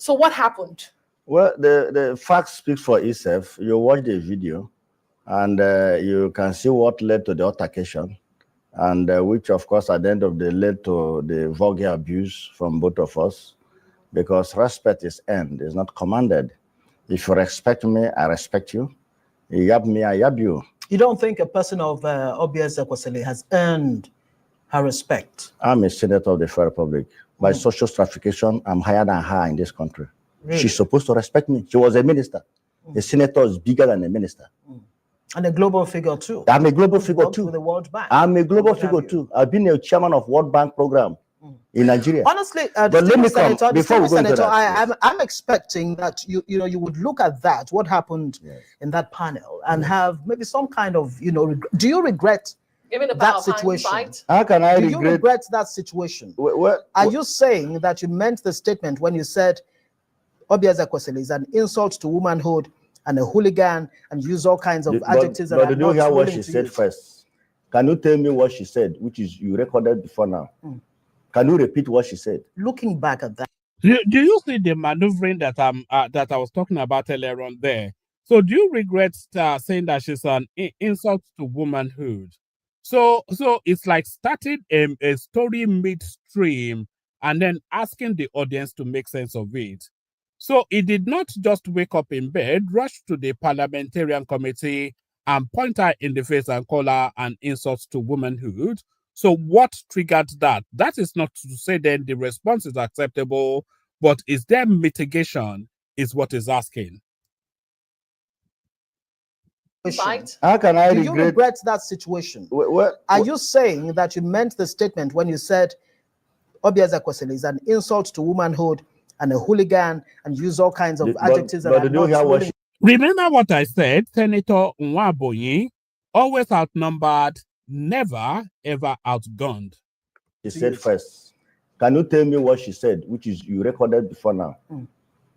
So what happened? Well, the facts speak for itself. You watch the video and you can see what led to the altercation, and which, of course, at the end of the day led to the vulgar abuse from both of us, because respect is earned, is not commanded. If you respect me, I respect you. You yab me, I yab you. You don't think a person of Obi Ezekwesili has earned her respect? I'm a senator of the Federal Republic. By social stratification, I'm higher than her in this country. Really? She's supposed to respect me. She was a minister. A senator is bigger than a minister. And a global figure too. I'm a global figure too. With the World Bank. I'm a global figure too. I've been a chairman of World Bank program in Nigeria. Honestly, but let me come before we go into that. I'm expecting that you would look at that, what happened in that panel, and have maybe some kind of do you regret that situation? How can I regret? Do you regret that situation? Are you saying that you meant the statement when you said Obi Ezekwesili is an insult to womanhood and a hooligan, and use all kinds of adjectives? But did you hear what she said first? Can you tell me what she said, which is you recorded before now? Can you repeat what she said? Looking back at that, do you see the maneuvering that I was talking about earlier on there? So do you regret saying that she's an insult to womanhood? So it's like starting a story midstream and then asking the audience to make sense of it. So he did not just wake up in bed, rush to the parliamentarian committee and point her in the face and call her an insult to womanhood. So what triggered that? That is not to say then the response is acceptable, but is there mitigation is what is asking. How can I Do you regret that situation? Are you saying that you meant the statement when you said Obi Ezekwesili is an insult to womanhood and a hooligan and use all kinds of adjectives that are not really... Remember what I said, Senator Nwaebonyi, always outnumbered, never ever outgunned. She said first. Can you tell me what she said, which is you recorded before now?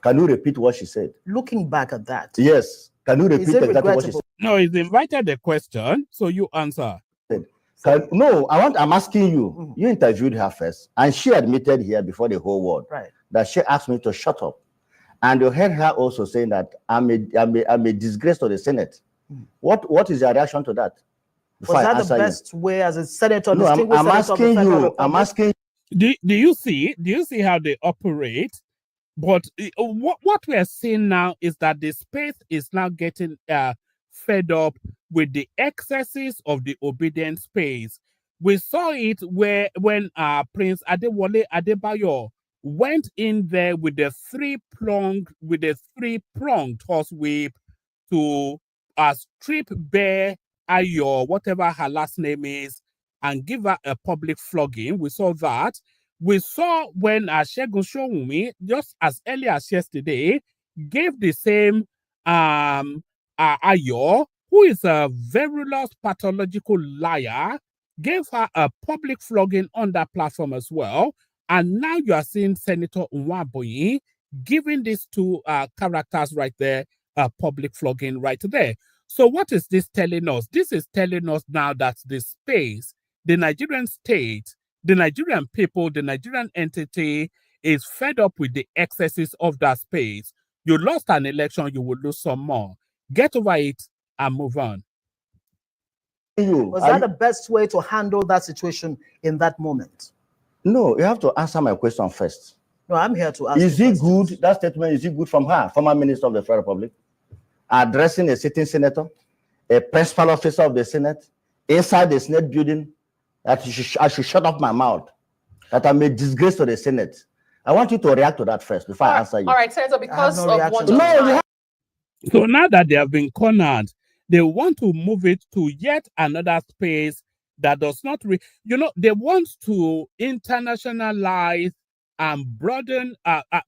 Can you repeat what she said? Looking back at that. Yes. Can you repeat exactly what she said? No, he's invited the question, so you answer. No, I'm asking you. You interviewed her first, and she admitted here before the whole world that she asked me to shut up. And you heard her also saying that I'm a disgrace to the Senate. What is your reaction to that? Was that the best way as a senator? No, I'm asking you. I'm asking. Do you see how they operate? But what we are seeing now is that the space is now getting fed up with the excesses of the obedient space. We saw it when Prince Adewale Adebayo went in there with the three-pronged horse whip to strip bare Ayo, whatever her last name is, and give her a public flogging. We saw that. We saw when Segun Showunmi, just as early as yesterday, gave the same Ayo, who is a virulent pathological liar, gave her a public flogging on that platform as well. And now you are seeing Senator Nwaebonyi giving these two characters right there a public flogging right there. So what is this telling us? This is telling us now that the space, the Nigerian state, the Nigerian people, the Nigerian entity is fed up with the excesses of that space. You lost an election, you will lose some more. Get over it and move on. Was that the best way to handle that situation in that moment? No, you have to answer my question first. No, I'm here to ask. Is it good, that statement, is it good from her, former Minister of the Federal Republic, addressing a sitting senator, a principal officer of the Senate, inside the Senate building, that I should shut up my mouth, that I'm a disgrace to the Senate? I want you to react to that first before I answer you. All right, Senator, because of one. So now that they have been cornered, they want to move it to yet another space that does not, they want to internationalize and broaden,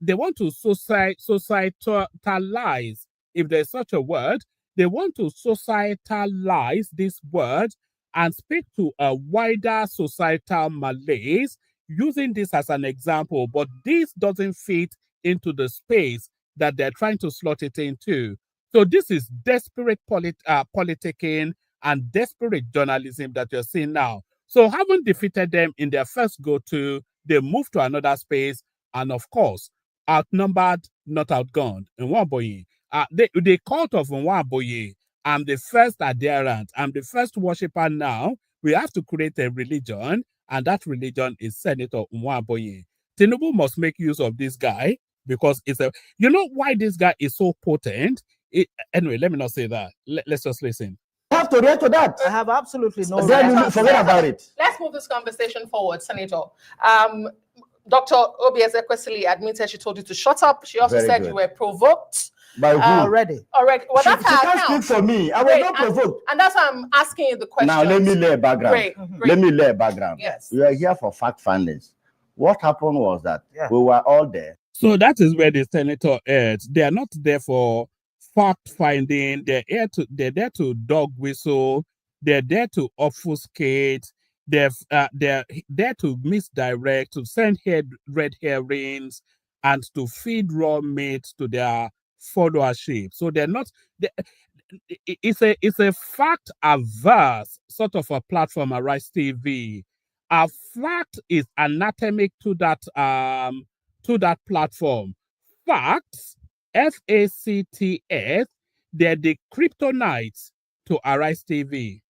they want to societalize, if there's such a word, they want to societalize this word and speak to a wider societal malaise, using this as an example, but this doesn't fit into the space that they're trying to slot it into. So this is desperate politicking and desperate journalism that you're seeing now. So having defeated them in their first go-to, they move to another space, and of course, outnumbered, not outgunned. Nwaebonyi, the cult of Nwaebonyi, I'm the first adherent, I'm the first worshipper now. We have to create a religion, and that religion is Senator Nwaebonyi. Tinubu must make use of this guy because it's a, you know why this guy is so potent? Anyway, let me not say that. Let's just listen. I have to react to that. I have absolutely no. Then forget about it. Let's move this conversation forward, Senator. Dr. Obi Ezekwesili admitted she told you to shut up. She also said you were provoked. By who? Already. Well, she can't speak for me. I was not provoked. And that's why I'm asking you the question. Now, let me lay a background. Great. Let me lay a background. Yes. We are here for fact findings. What happened was that we were all there. So that is where the senator is. They are not there for fact finding. They're there to dog whistle. They're there to obfuscate. They're there to misdirect, to send red herrings, and to feed raw meat to their followership. So they're not. It's a fact averse sort of a platform, Arise TV. A fact is anatomic to that platform. Facts, FACTS, they're the kryptonites to Arise TV.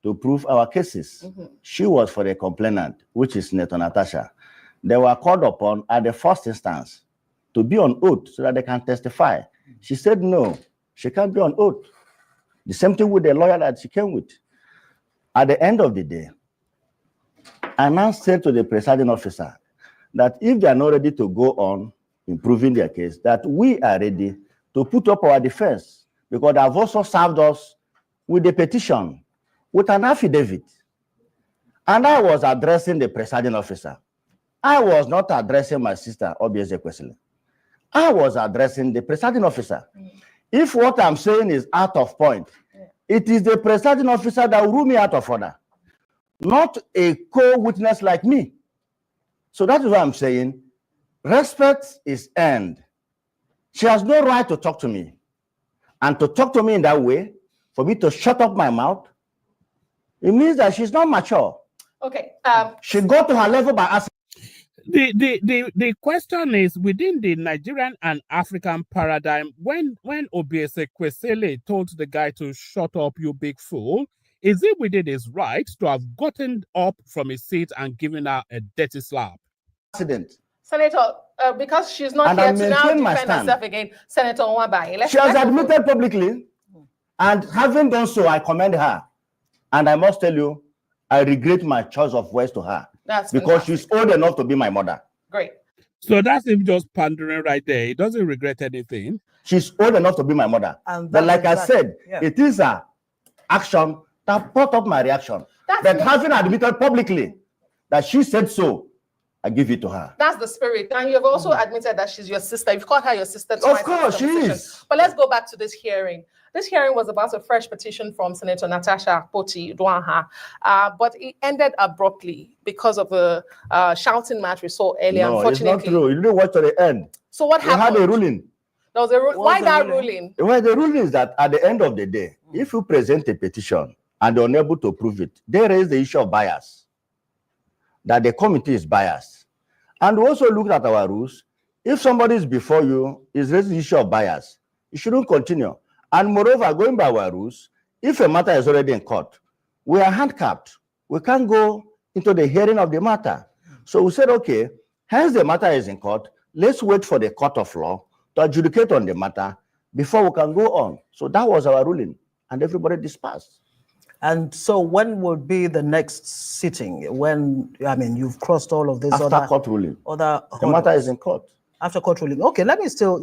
to prove our cases. She was for the complainant, which is Senator Natasha. They were called upon at the first instance to be on oath so that they can testify. She said no, she can't be on oath. The same thing with the lawyer that she came with. At the end of the day, I now said to the presiding officer that if they are not ready to go on improving their case, that we are ready to put up our defense, because they have also served us with a petition, with an affidavit. And I was addressing the presiding officer. I was not addressing my sister, Ezekwesili. I was addressing the presiding officer. If what I'm saying is out of point, it is the presiding officer that will rule me out of order, not a co-witness like me. So that is what I'm saying. Respect is earned. She has no right to talk to me. And to talk to me in that way, for me to shut up my mouth, it means that she's not mature. Okay. She got to her level by asking. The question is, within the Nigerian and African paradigm, when Ezekwesili told the guy to shut up, you big fool, is it within his right to have gotten up from his seat and given her a dirty slap? Accident. Senator, because she's not And here I to now maintain my defend stand. herself again, Senator Nwaebonyi. She has admitted publicly, and having done so, I commend her. And I must tell you, I regret my choice of words to her. That's because fantastic. she's old enough to be my mother. Great. So that's him just pandering right there. He doesn't regret anything. She's old enough to be my mother. And But like I said, yeah. it is an action that brought up my reaction. But having admitted publicly that she said so, I give it to her. That's the spirit. And you've also admitted that she's your sister. You've called her your sister twice. Of course, she is. But let's go back to this hearing. This hearing was about a fresh petition from Senator Natasha Akpoti, but it ended abruptly because of a shouting match we saw earlier. No, unfortunately, it's not true. You didn't watch to the end. So what happened? They had a ruling. There was a why that ruling? Well, the ruling is that at the end of the day, if you present a petition and they're unable to prove it, they raise the issue of bias, that the committee is biased. And we also looked at our rules. If somebody is before you is raising the issue of bias, you shouldn't continue. And moreover, going by our rules, if a matter is already in court, we are handicapped. We can't go into the hearing of the matter. So we said, okay, hence the matter is in court. Let's wait for the court of law to adjudicate on the matter before we can go on. So that was our ruling, and everybody dispersed. And so when would be the next sitting? When, I mean, you've crossed all of this After court ruling. The matter is in court. After court ruling. Okay, let me still,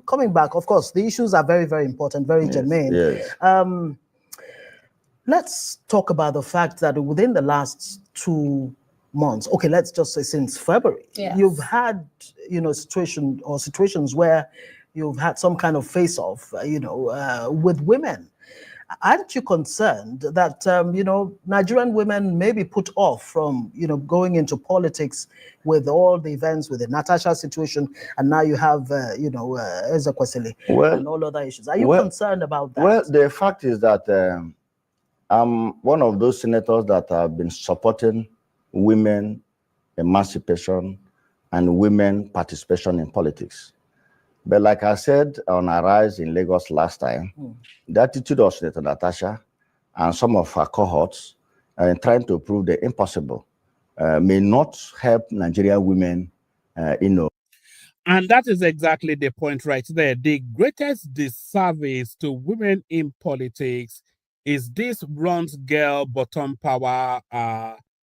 coming back, of course, the issues are very, very important, very germane. Yes. Let's talk about the fact that within the last 2 months, okay, let's just say since February, Yes. you've had, situations where you've had some kind of face-off, with women. Aren't you concerned that, Nigerian women may be put off from, going into politics with all the events, with the Natasha situation, and now you have, Ezekwesili and all other issues? Are you concerned about that? Well, the fact is that I'm one of those senators that have been supporting women emancipation and women participation in politics. But like I said on Arise in Lagos last time, the attitude of Senator Natasha and some of her cohorts in trying to prove the impossible may not help Nigerian women, And that is exactly the point right there. The greatest disservice to women in politics is this runs girl bottom power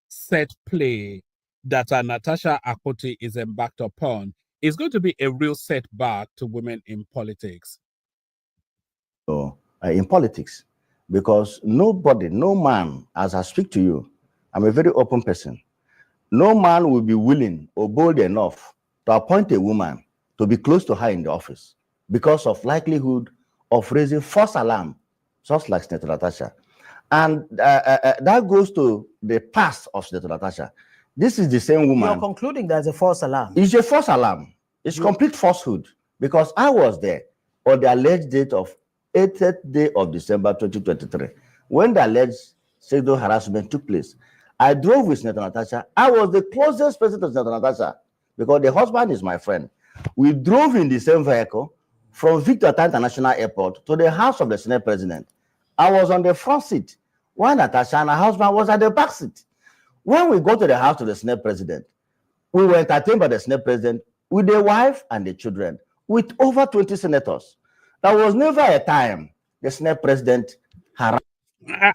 set play that Natasha Akpoti is embarked upon. Is going to be a real setback to women in politics. In politics, because nobody, no man, as I speak to you, I'm a very open person. No man will be willing or bold enough to appoint a woman to be close to her in the office because of likelihood of raising false alarm, just like Senator Natasha. And that goes to the past of Senator Natasha. This is the same woman. You're concluding there's a false alarm. It's a false alarm. It's complete falsehood because I was there on the alleged date of 8th day of December 2023 when the alleged sexual harassment took place. I drove with Senator Natasha. I was the closest person to Senator Natasha because the husband is my friend. We drove in the same vehicle from Victor International Airport to the house of the Senate President. I was on the front seat While Natasha and her husband was at the back seat. When we go to the house of the Senate president, we were entertained by the Senate president with the wife and the children, with over 20 senators. There was never a time the Senate president harassed.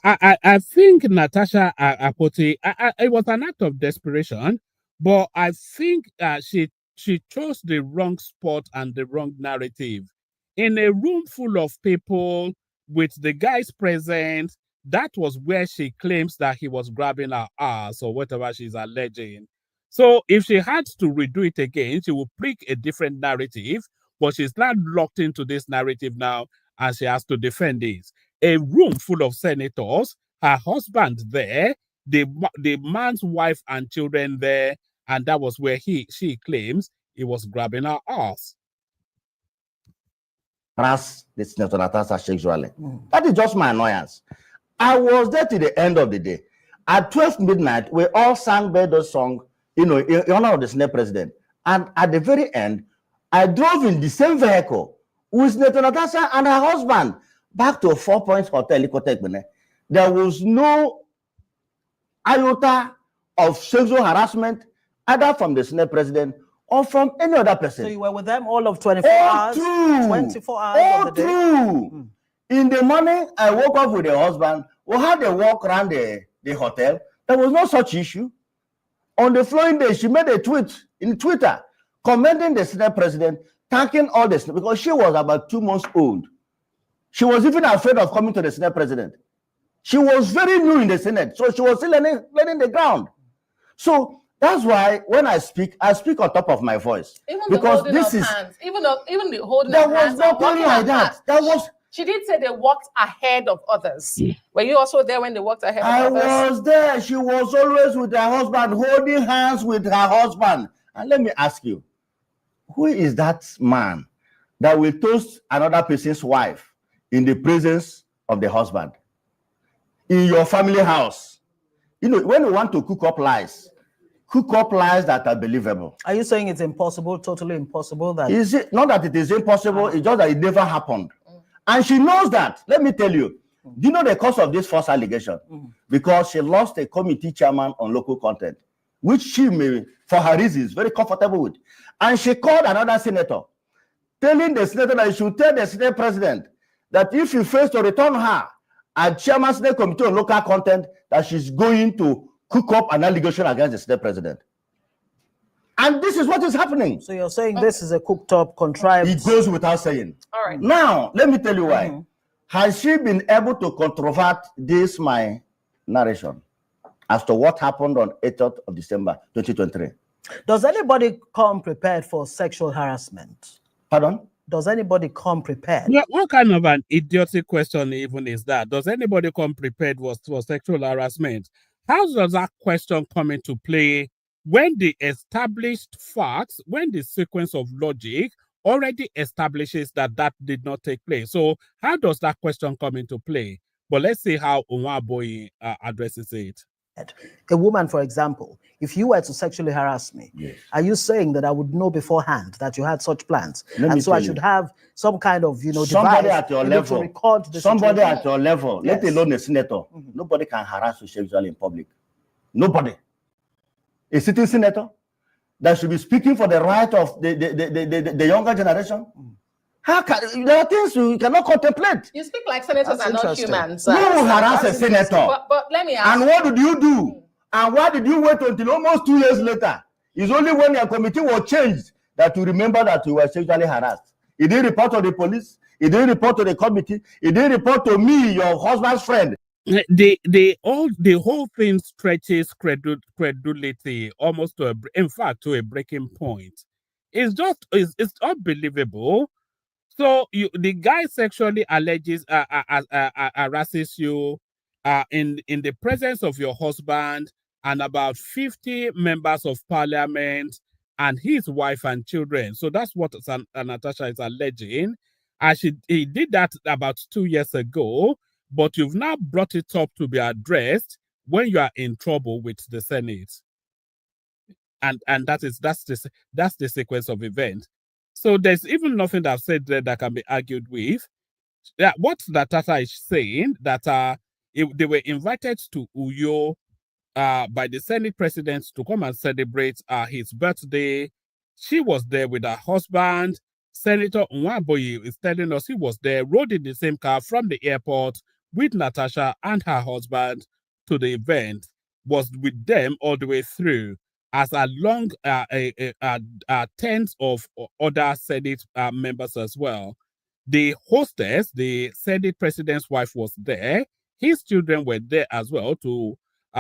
I think Natasha Akpoti, it was an act of desperation, but I think she chose the wrong spot and the wrong narrative. In a room full of people with the guys present, that was where she claims that he was grabbing her ass or whatever she's alleging. So if she had to redo it again, she would pick a different narrative, but she's not locked into this narrative now and she has to defend it. A room full of senators, her husband there, the man's wife and children there, and that was where she claims he was grabbing her ass. Harass the Senator Natasha sexually. That is just my annoyance. I was there till the end of the day. At 12 midnight, we all sang Bedo's song, in honor of the Senate president. And at the very end, I drove in the same vehicle with Senator Natasha and her husband back to 4 Points Hotel. There was no iota of sexual harassment, either from the Senate president or from any other person. So you were with them all of 24 hours? True. 24 hours of the day? True. In the morning, I woke up with the husband. We had a walk around the hotel. There was no such issue. On the following day, she made a tweet in Twitter commending the Senate president, thanking all the Senate, because she was about 2 months old. She was even afraid of coming to the Senate president. She was very new in the Senate, so she was still learning the ground. So that's why when I speak on top of my voice. Even because the this is hands, even the holding there of was hands. nothing like that. That was. She did say they walked ahead of others. Were you also there when they walked ahead of others? I was there. She was always with her husband, holding hands with her husband. And let me ask you, who is that man that will toast another person's wife in the presence of the husband? In your family house. You know, when you want to cook up lies that are believable. Are you saying it's impossible, totally impossible? That Is it not that it is impossible, it's just that it never happened. And she knows that. Let me tell you. Do you know the cause of this false allegation? Because she lost a committee chairman on local content, which she may, for her reasons, very comfortable with. And she called another senator, telling the senator that he should tell the Senate president that if he fails to return her as chairman Senate Committee on Local Content, that she's going to cook up an allegation against the Senate president. And this is what is happening. So you're saying this is a cooked up, contrived. It goes without saying. All right. Now, let me tell you why. Has she been able to controvert this, my narration, as to what happened on 8th of December 2023? Does anybody come prepared for sexual harassment? Pardon? Does anybody come prepared? Yeah, what kind of an idiotic question even is that? Does anybody come prepared for sexual harassment? How does that question come into play when the established facts, when the sequence of logic already establishes that did not take place? So how does that question come into play? But let's see how Nwaebonyi addresses it. A woman, for example, if you were to sexually harass me, are you saying that I would know beforehand that you had such plans? And so I should have some kind of, somebody device at your level, to record the somebody situation? at your level, let alone a senator. Nobody can harass you sexually in public. Nobody. A sitting senator that should be speaking for the right of the younger generation. How can there are things you cannot contemplate? You speak like senators are not humans. You harass a senator. But let me ask. And what did you do? And why did you wait until almost 2 years later? It's only when your committee was changed that you remember that you were sexually harassed. He didn't report to the police. He didn't report to the committee. He didn't report to me, your husband's friend. The whole thing stretches credulity almost to a breaking point. It's unbelievable. So the guy sexually alleges harasses you in the presence of your husband and about 50 members of parliament and his wife and children. So that's what Natasha is alleging. He did that about 2 years ago, but you've now brought it up to be addressed when you are in trouble with the Senate. And that's the sequence of events. So there's even nothing that I've said there that can be argued with. What Natasha is saying, that they were invited to Uyo by the Senate president to come and celebrate his birthday. She was there with her husband. Senator Nwaebonyi is telling us he was there, rode in the same car from the airport with Natasha and her husband to the event, was with them all the way through, as along tens of other Senate members as well. The hostess, the Senate president's wife, was there. His children were there as well to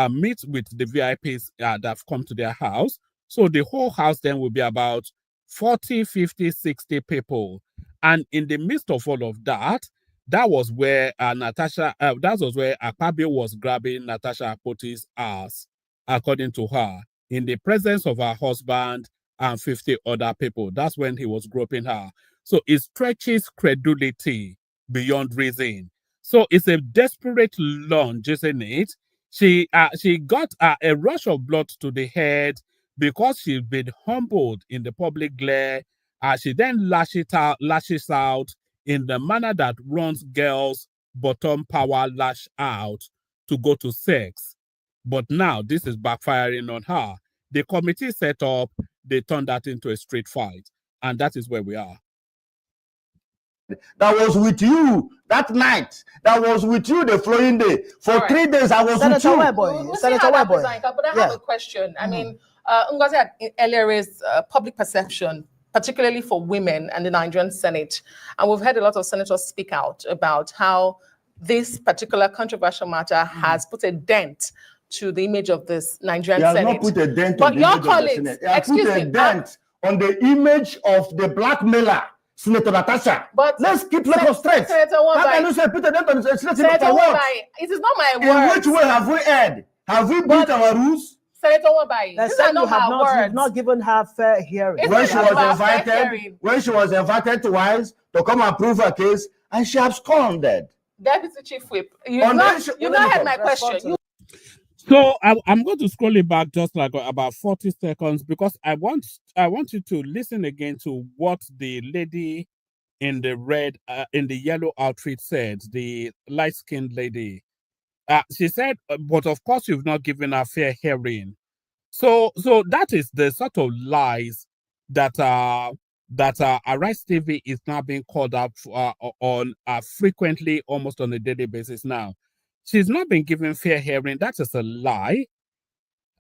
meet with the VIPs that have come to their house. So the whole house then will be about 40, 50, 60 people. And in the midst of all of that, that was where that was where Akpabio was grabbing Natasha Akpoti's ass, according to her, in the presence of her husband and 50 other people. That's when he was groping her. So it stretches credulity beyond reason. So it's a desperate lunge, isn't it? She got a rush of blood to the head because she's been humbled in the public glare. She then lashes out in the manner that runs girls' bottom power lash out to go to sex. But now this is backfiring on her. The committee set up, they turned that into a street fight. And that is where we are. That was with you that night. That was with you the following day. For 3 days, I was with you. Senator Nwaebonyi. But I have a question. I mean, Ngozi had earlier raised public perception, particularly for women and the Nigerian Senate. And we've heard a lot of senators speak out about how this particular controversial matter has put a dent to the image of this Nigerian Senate. He has not put a dent but on the your image colleagues, of the Senate. He has put a dent on the image of the blackmailer, Senator Natasha. But let's keep Lagos straight. How can you say put a dent on the Senator Nwaebonyi? It is not my words. In which way have we erred? Have we built our rules? Senator Nwaebonyi, these are not my words. You've not given her fair hearing. When she was invited twice to come and prove her case, and she absconded. Deputy Chief Whip, you've not heard my question. So I'm going to scroll it back just like about 40 seconds because I want you to listen again to what the lady in the red, in the yellow outfit said, the light-skinned lady. She said, but of course you've not given her fair hearing. So that is the sort of lies that Arise TV is now being called up on frequently, almost on a daily basis now. She's not been given fair hearing. That is a lie.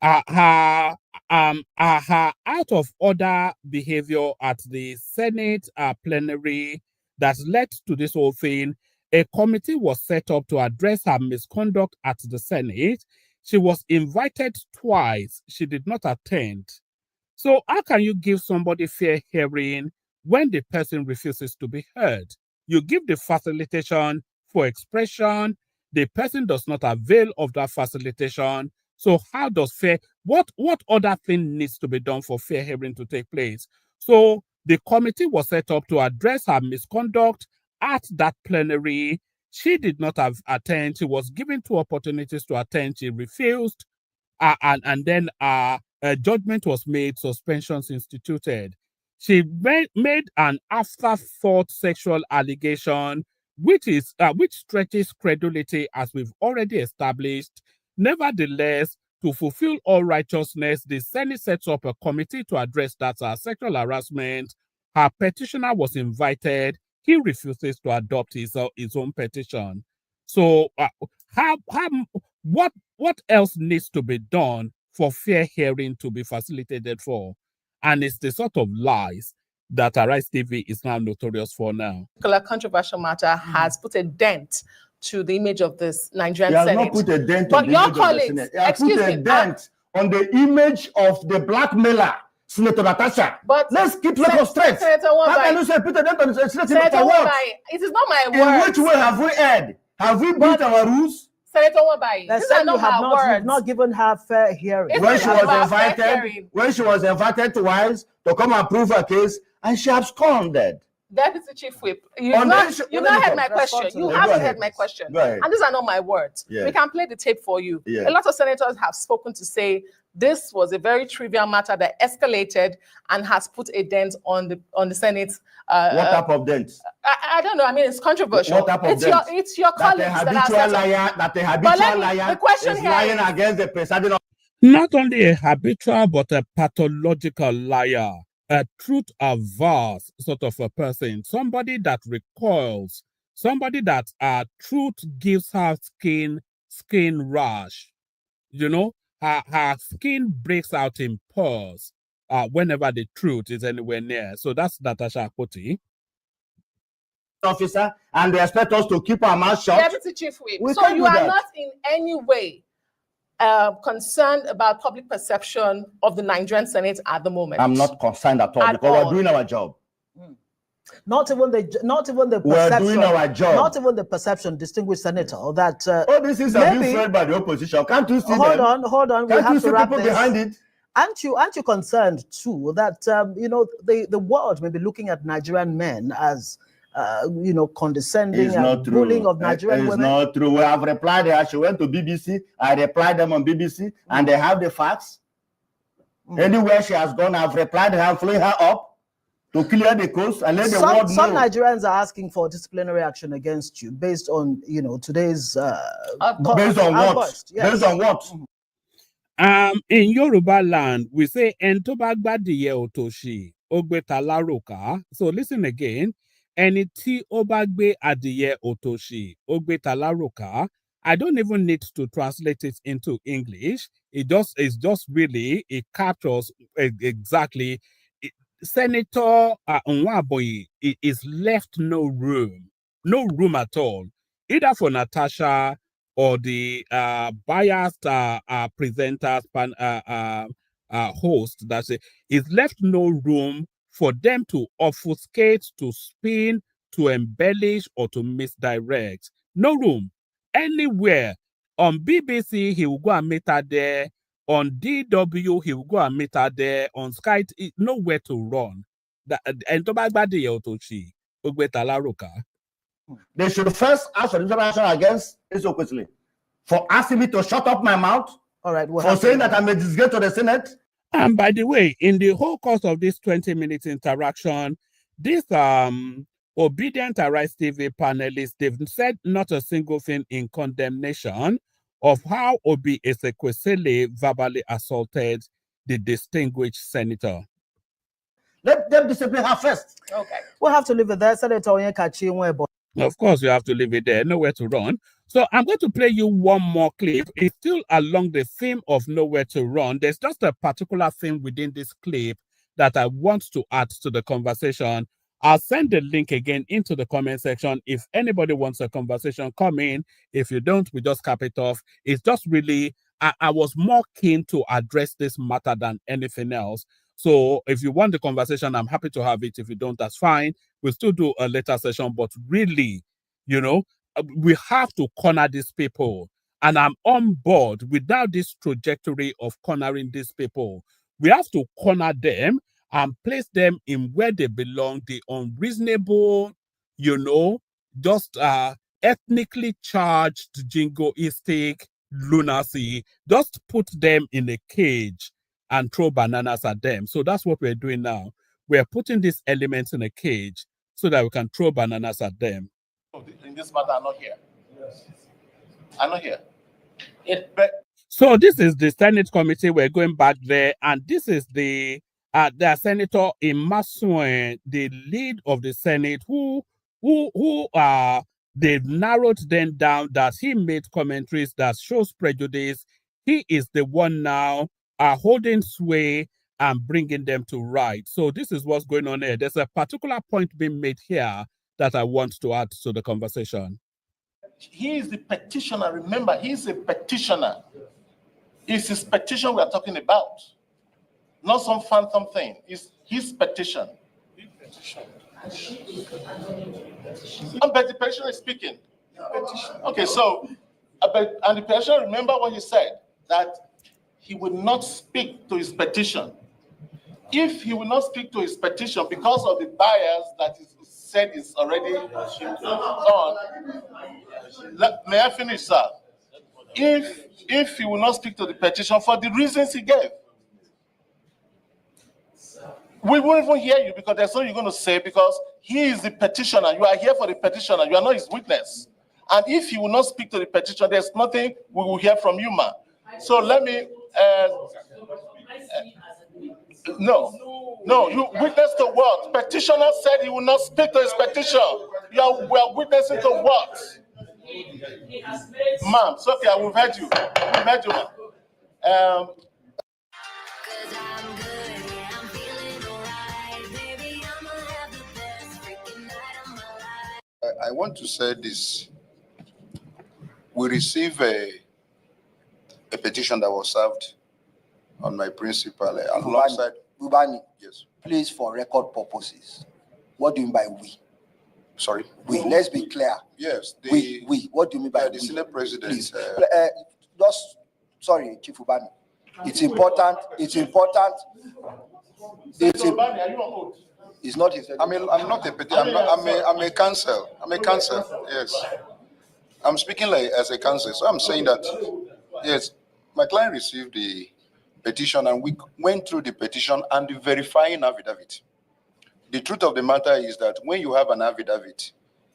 Her out of order behavior at the Senate plenary that led to this whole thing. A committee was set up to address her misconduct at the Senate. She was invited twice. She did not attend. So how can you give somebody fair hearing when the person refuses to be heard? You give the facilitation for expression. The person does not avail of that facilitation. So how does what other thing needs to be done for fair hearing to take place? So the committee was set up to address her misconduct at that plenary. She did not attend. She was given 2 opportunities to attend. She refused. And then a judgment was made, suspensions instituted. She made an afterthought sexual allegation, which stretches credulity, as we've already established. Nevertheless, to fulfill all righteousness, the Senate sets up a committee to address that sexual harassment. Her petitioner was invited. He refuses to adopt his own petition. So, what else needs to be done for fair hearing to be facilitated for? And it's the sort of lies that Arise TV is now notorious for now. The controversial matter has put a dent to the image of this Nigerian Senate. He has not put a dent but on the your image colleagues, of the Senate. He has put a dent on the image of the blackmailer, Senator Natasha. But let's keep Lagos straight. How can you say put a dent on the Senator Nwaebonyi? It is not my words. In which way have we erred? Have we built our rules? Senator Nwaebonyi, these are not my words. You've not given her fair hearing. When she was invited twice to come and prove her case, and she absconded. Deputy Chief Whip, you've not heard my question. You haven't heard my question. And these are not my words. We can play the tape for you. A lot of senators have spoken to say this was a very trivial matter that escalated and has put a dent on the Senate. What type of dent? I don't know. I mean, it's controversial. What type of dent? It's your colleagues that a habitual liar the question is here lying against the presiding officer. Not only a habitual, but a pathological liar, a truth-averse sort of a person, somebody that recoils, somebody that truth gives her skin rash. You know, her skin breaks out in pores whenever the truth is anywhere near. So that's Natasha Akpoti. Officer, and they expect us to keep our mouth shut. Deputy Chief Whip. So you are not in any way concerned about public perception of the Nigerian Senate at the moment? I'm not concerned at all, because we're doing our job. Not even the perception. We're doing our job. Not even the perception, distinguished senator, that all these things are being said by the opposition. Can't you see hold on. Can't you see people behind it? Aren't you concerned too that the world may be looking at Nigerian men as condescending and bullying of Nigerian women? It's not true. We have replied her. She went to BBC. I replied them on BBC, and they have the facts. Anywhere she has gone, I've replied her, following her up to clear the coast and let the world know. Some Nigerians are asking for disciplinary action against you based on today's based on what? Yes. Based on what? In Yoruba land, we say Entobagbadiye otoshi ogbetalaroka. So listen again. Ẹni tí ó bá gbé adìyẹ òtòṣì, ó gbé taláròká. I don't even need to translate it into English. It's just really, it captures exactly. Senator Nwaebonyi is left no room at all, either for Natasha or the biased presenters, host, that is left no room for them to obfuscate, to spin, to embellish, or to misdirect. No room. Anywhere. On BBC, he will go and meet her there. On DW, he will go and meet her there. On Sky, nowhere to run. They should first ask for information against Ezekwesili for asking me to shut up my mouth. All right. For saying that I'm a disgrace to the Senate. And by the way, in the whole course of this 20-minute interaction, this Obedient Arise TV panelists, they've said not a single thing in condemnation of how Obi Ezekwesili verbally assaulted the distinguished senator. Let them discipline her first. Okay. We'll have to leave it there. Senator Onyekachi Nwaebonyi. Of course, you have to leave it there. Nowhere to run. So I'm going to play you one more clip. It's still along the theme of nowhere to run. There's just a particular theme within this clip that I want to add to the conversation. I'll send the link again into the comment section. If anybody wants a conversation, come in. If you don't, we just cap it off. It's just really, I was more keen to address this matter than anything else. So if you want the conversation, I'm happy to have it. If you don't, that's fine. We'll still do a later session. But really, we have to corner these people. And I'm on board. Without this trajectory of cornering these people, we have to corner them and place them in where they belong. The unreasonable, just ethnically charged jingoistic lunacy. Just put them in a cage and throw bananas at them. So that's what we're doing now. We're putting these elements in a cage so that we can throw bananas at them. In this matter, I'm not here. I'm not here. So this is the Senate committee. We're going back there, and this is the Senator Imasuen, the lead of the Senate, who they've narrowed them down that he made commentaries that shows prejudice. He is the one now holding sway and bringing them to right. So this is what's going on here. There's a particular point being made here that I want to add to the conversation. He is the petitioner. Remember, he's a petitioner. It's his petition we are talking about. Not some phantom thing. It's his petition. And the petitioner is speaking. Okay, so, and the petitioner, remember what he said, that he would not speak to his petition. If he will not speak to his petition because of the bias that is said is already on, may I finish, sir? if he will not speak to the petition for the reasons he gave. We won't even hear you because there's something you're going to say because he is the petitioner. You are here for the petitioner. You are not his witness. And if you will not speak to the petitioner, there's nothing we will hear from you, ma. So let me... No, you witness to what? Petitioner said he will not speak to his petition. We are witnessing to what? Ma'am, Sophia, we've heard you. We've heard you, ma'am. I want to say this. We received a petition that was served on my principal alongside. Ubani, Yes. please, for record purposes, what do you mean by we? Sorry. We. Let's be clear. Yes. We. What do you mean by the we? Senate President. Please. Sorry, Chief Ubani. It's important. It's important. Ubani, are you on hold? It's not his. I'm not a petition. I'm a counsel. I'm a counsel. Yes. I'm speaking like as a counsel. So I'm saying that yes, my client received the petition and we went through the petition and the verifying affidavit. The truth of the matter is that when you have an affidavit,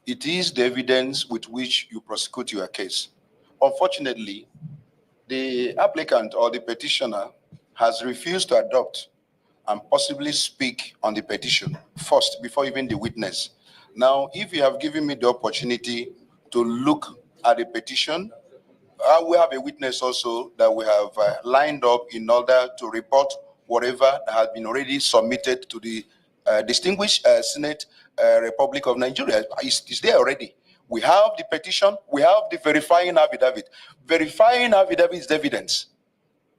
it is the evidence with which you prosecute your case. Unfortunately, the applicant or the petitioner has refused to adopt and possibly speak on the petition first before even the witness. Now, if you have given me the opportunity to look at the petition, we have a witness also that we have lined up in order to report whatever has been already submitted to the distinguished Senate Republic of Nigeria. It's there already. We have the petition, we have the verifying affidavit. Verifying affidavit is evidence.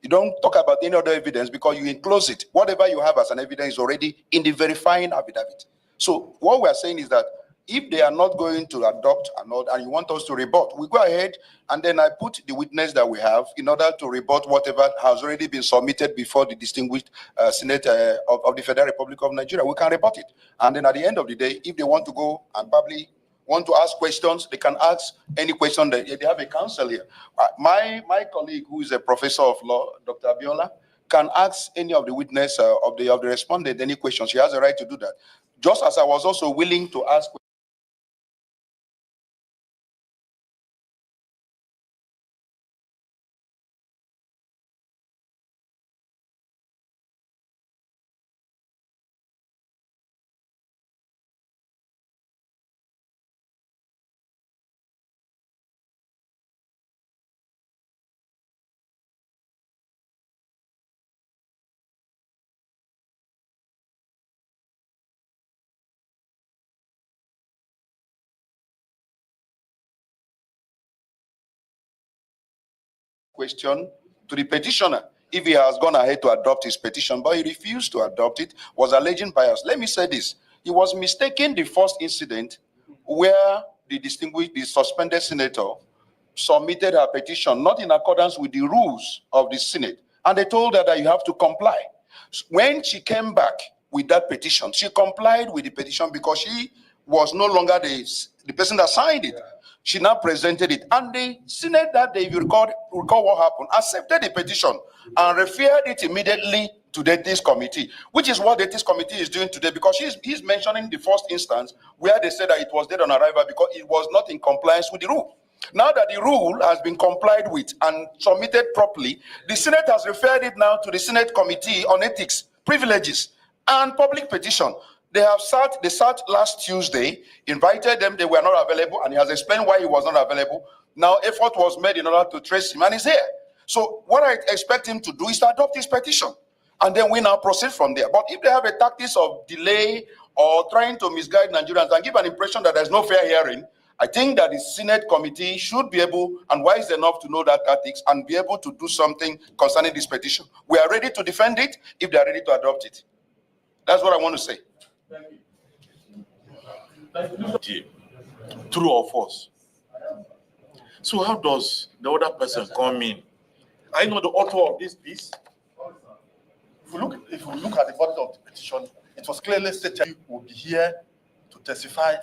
You don't talk about any other evidence because you enclose it. Whatever you have as an evidence is already in the verifying affidavit. So what we're saying is that if they are not going to adopt and you want us to rebut, we go ahead and then I put the witness that we have in order to rebut whatever has already been submitted before the distinguished Senate of the Federal Republic of Nigeria. We can rebut it. And then at the end of the day, if they want to go and probably want to ask questions, they can ask any question. They have a counsel here. My colleague, who is a professor of law, Dr. Abiola, can ask any of the witness of the respondent any questions. She has a right to do that. Just as I was also willing to ask question to the petitioner if he has gone ahead to adopt his petition, but he refused to adopt it, was alleging bias. Let me say this. He was mistaken the first incident where the suspended senator submitted her petition, not in accordance with the rules of the Senate. And they told her that you have to comply. When she came back with that petition, she complied with the petition because she was no longer the person that signed it. She now presented it. And the Senate that day, if you recall what happened, accepted the petition and referred it immediately to the ethics committee, which is what the ethics committee is doing today, because he's mentioning the first instance where they said that it was dead on arrival because it was not in compliance with the rule. Now that the rule has been complied with and submitted properly, the Senate has referred it now to the Senate Committee on Ethics, Privileges, and Public Petition. They sat last Tuesday, invited them, they were not available, and he has explained why he was not available. Now effort was made in order to trace him, and he's here. So what I expect him to do is to adopt his petition, and then we now proceed from there. But if they have a tactics of delay or trying to misguide Nigerians and give an impression that there's no fair hearing, I think that the Senate committee should be able and wise enough to know that tactics and be able to do something concerning this petition. We are ready to defend it if they are ready to adopt it. That's what I want to say. True or false? So how does the other person come in? I know the author of this piece. If we look at the body of the petition, it was clearly stated he will be here to testify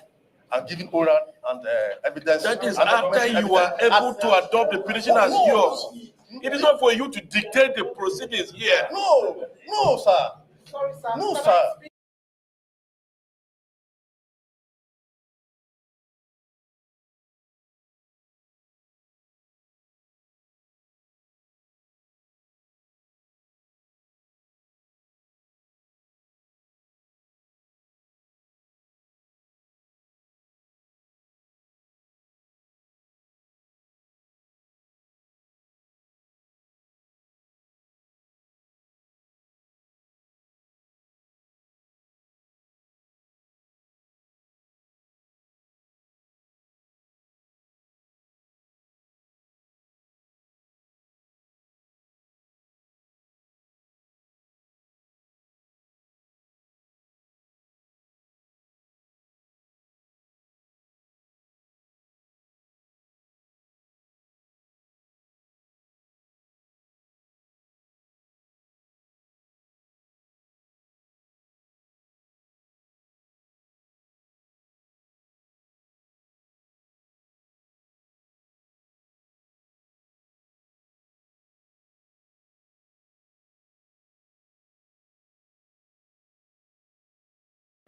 and giving oral and evidence. That is and after you are able to adopt the petition as yours. It is not for you to dictate the proceedings here. No, no, sir. Sorry, sir. No, sir.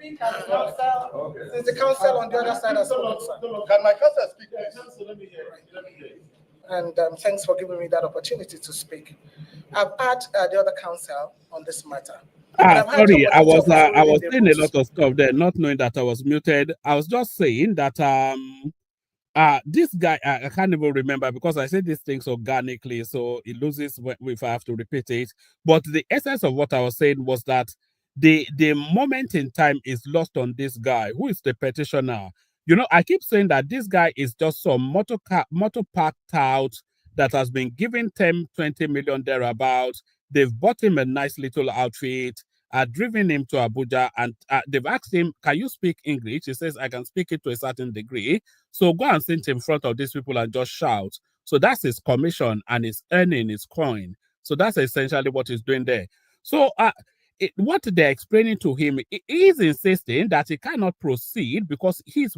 Since the council on the other side has spoken, sir. Can my counsel speak, please? Let me hear. And thanks for giving me that opportunity to speak. I've had the other council on this matter. Sorry, I was saying a lot of stuff there, not knowing that I was muted. I was just saying that this guy, I can't even remember because I said these things organically, so it loses if I have to repeat it. But the essence of what I was saying was that the moment in time is lost on this guy, who is the petitioner. You know, I keep saying that this guy is just some motor park tout that has been given 10, 20 million thereabout. They've bought him a nice little outfit, driven him to Abuja, and they've asked him, can you speak English? He says, I can speak it to a certain degree. So go and sit in front of these people and just shout. So that's his commission, and he's earning his coin. So that's essentially what he's doing there. So what they're explaining to him, he is insisting that he cannot proceed because his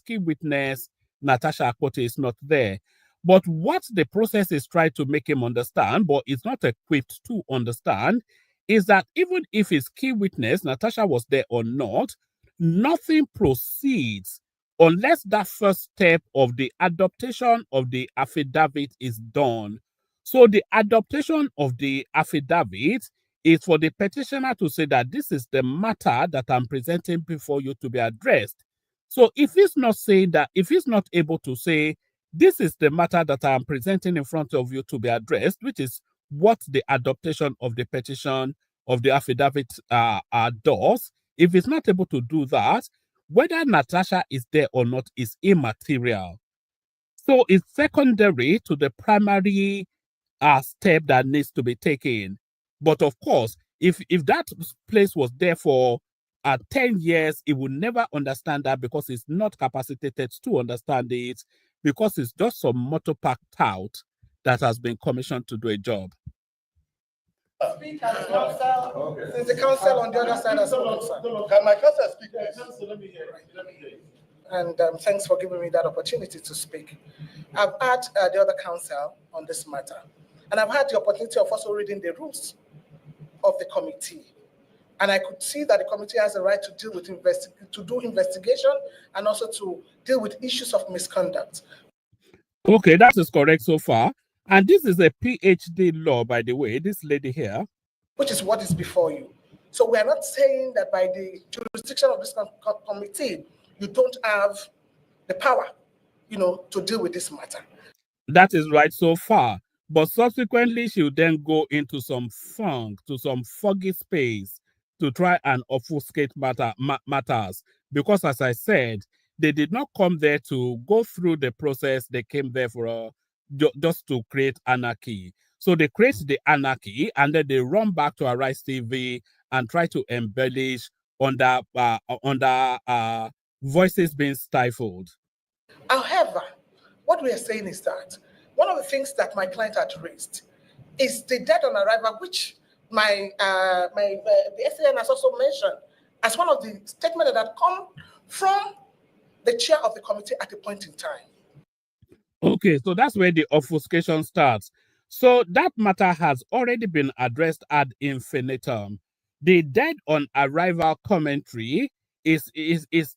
key witness, Natasha Akpoti, is not there. But what the process is trying to make him understand, but is not equipped to understand, is that even if his key witness, Natasha, was there or not, nothing proceeds unless that first step of the adoption of the affidavit is done. So the adoption of the affidavit is for the petitioner to say that this is the matter that I'm presenting before you to be addressed. So if he's not saying that, if he's not able to say, this is the matter that I'm presenting in front of you to be addressed, which is what the adoption of the petition of the affidavit does, if he's not able to do that, whether Natasha is there or not is immaterial. So it's secondary to the primary step that needs to be taken. But of course, if that place was there for 10 years, he would never understand that because he's not capacitated to understand it, because it's just some motor park tout that has been commissioned to do a job. Speak as counsel. Since the council on the other side has spoken, sir. Can my counsel speak, please? Let me hear. And thanks for giving me that opportunity to speak. I've had the other council on this matter, and I've had the opportunity of also reading the rules of the committee. And I could see that the committee has a right to deal with to do investigation and also to deal with issues of misconduct. Okay, that is correct so far. And this is a PhD law, by the way, this lady here. Which is what is before you. So we are not saying that by the jurisdiction of this committee, you don't have the power, to deal with this matter. That is right so far. But subsequently, she will then go into some funk, to some foggy space to try and obfuscate matters. Because as I said, they did not come there to go through the process. They came there for just to create anarchy. So they create the anarchy and then they run back to Arise TV and try to embellish under voices being stifled. However, what we are saying is that one of the things that my client had raised is the death on arrival, which the SAN has also mentioned as one of the statements that come from the chair of the committee at a point in time. Okay, so that's where the obfuscation starts. So that matter has already been addressed ad infinitum. The dead on arrival commentary is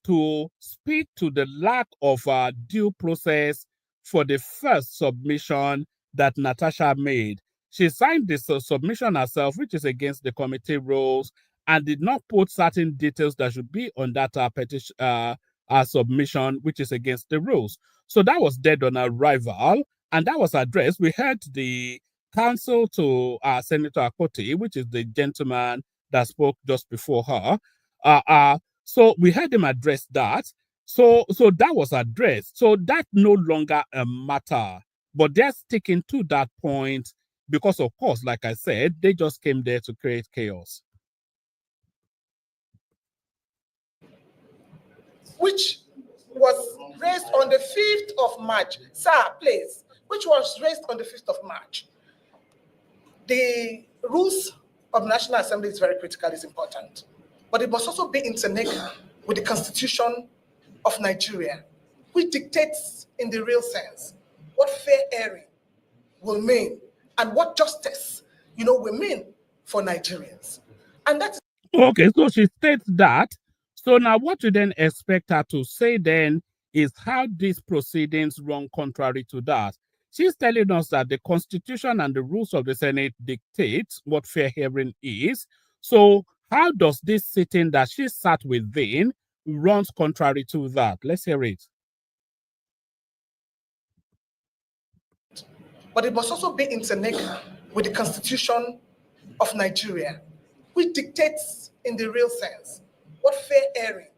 to speak to the lack of due process for the first submission that Natasha made. She signed the submission herself, which is against the committee rules, and did not put certain details that should be on that petition submission, which is against the rules. So that was dead on arrival, and that was addressed. We heard the counsel to Senator Akpoti, which is the gentleman that spoke just before her. So we heard him address that. So that was addressed. So that's no longer a matter, but they're sticking to that point because, of course, like I said, they just came there to create chaos. Which was raised on the 5th of March. Sir, please. Which was raised on the 5th of March. The rules of National Assembly is very critical, it's important. But it must also be in sync with the Constitution of Nigeria, which dictates in the real sense what fair hearing will mean and what justice, will mean for Nigerians. And that's okay, so she states that. So now what you then expect her to say then is how these proceedings run contrary to that. She's telling us that the Constitution and the rules of the Senate dictate what fair hearing is. So how does this sitting that she sat within runs contrary to that? Let's hear it. But it must also be in sync with the Constitution of Nigeria, which dictates in the real sense what fair hearing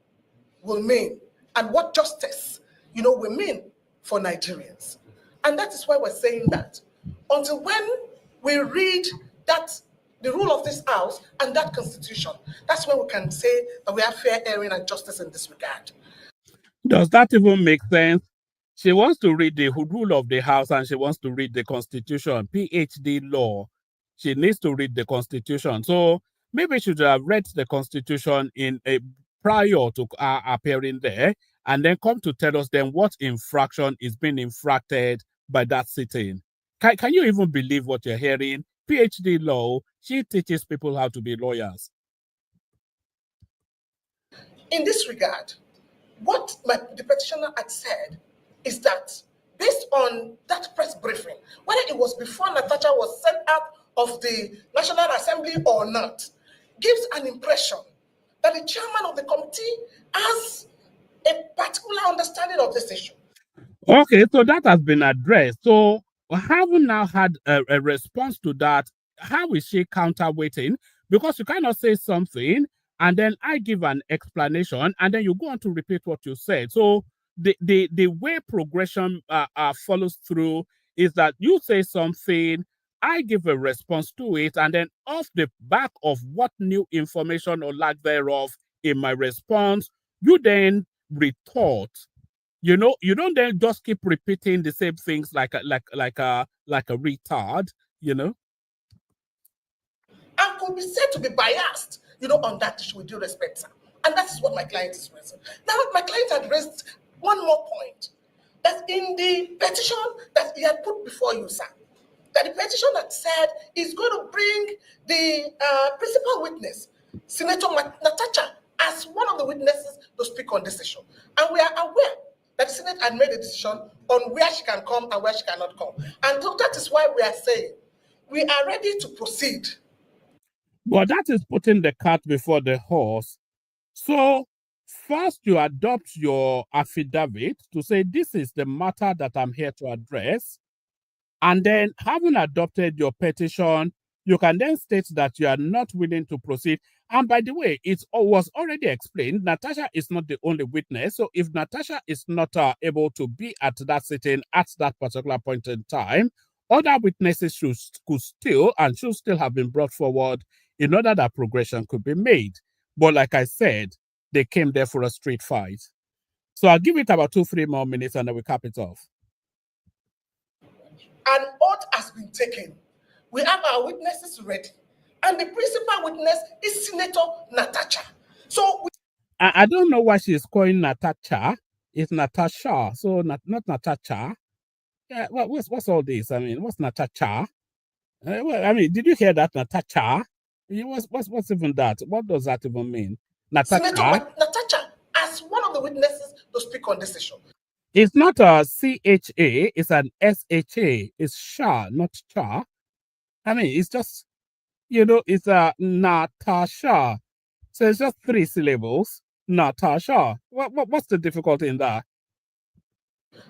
will mean and what justice, will mean for Nigerians. And that is why we're saying that until when we read that the rule of this house and that constitution, that's when we can say that we have fair hearing and justice in this regard. Does that even make sense? She wants to read the rule of the house and she wants to read the constitution, PhD law. She needs to read the constitution. So maybe she should have read the constitution in a prior to appearing there and then come to tell us then what infraction is being infracted by that sitting. Can you even believe what you're hearing? PhD law, she teaches people how to be lawyers. In this regard, what the petitioner had said is that based on that press briefing, whether it was before Natasha was sent out of the National Assembly or not, gives an impression that the chairman of the committee has a particular understanding of this issue. Okay, so that has been addressed. So having now had a response to that, how is she counterweighting? Because you cannot say something and then I give an explanation and then you go on to repeat what you said. So the way progression follows through is that you say something, I give a response to it, and then off the back of what new information or lack thereof in my response, you then retort. You don't then just keep repeating the same things like a retard, And could be said to be biased, on that issue with due respect, sir. And that is what my client is raising. Now, my client had raised one more point, that in the petition that he had put before you, sir, that the petition had said is going to bring the principal witness, Senator Natasha, as one of the witnesses to speak on this issue. And we are aware that the Senate had made a decision on where she can come and where she cannot come. And so that is why we are saying we are ready to proceed. But that is putting the cart before the horse. So first you adopt your affidavit to say this is the matter that I'm here to address. And then having adopted your petition, you can then state that you are not willing to proceed. And by the way, it was already explained, Natasha is not the only witness. So if Natasha is not able to be at that sitting at that particular point in time, other witnesses could still have been brought forward in order that progression could be made. But like I said, they came there for a street fight. So I'll give it about 2-3 more minutes and then we cap it off. An oath has been taken. We have our witnesses ready. And the principal witness is Senator Natasha. So I don't know why she's calling Natasha. It's Natasha. So not Natasha. Yeah, what's all this? I mean, what's Natasha? Well, I mean, did you hear that, Natasha? What's even that? What does that even mean? Senator Natasha? Natasha, as one of the witnesses to speak on this issue. It's not a CHA, it's an SHA. It's Sha, not Cha. I mean, it's just, it's a Natasha. So it's just 3 syllables. Natasha. What's the difficulty in that?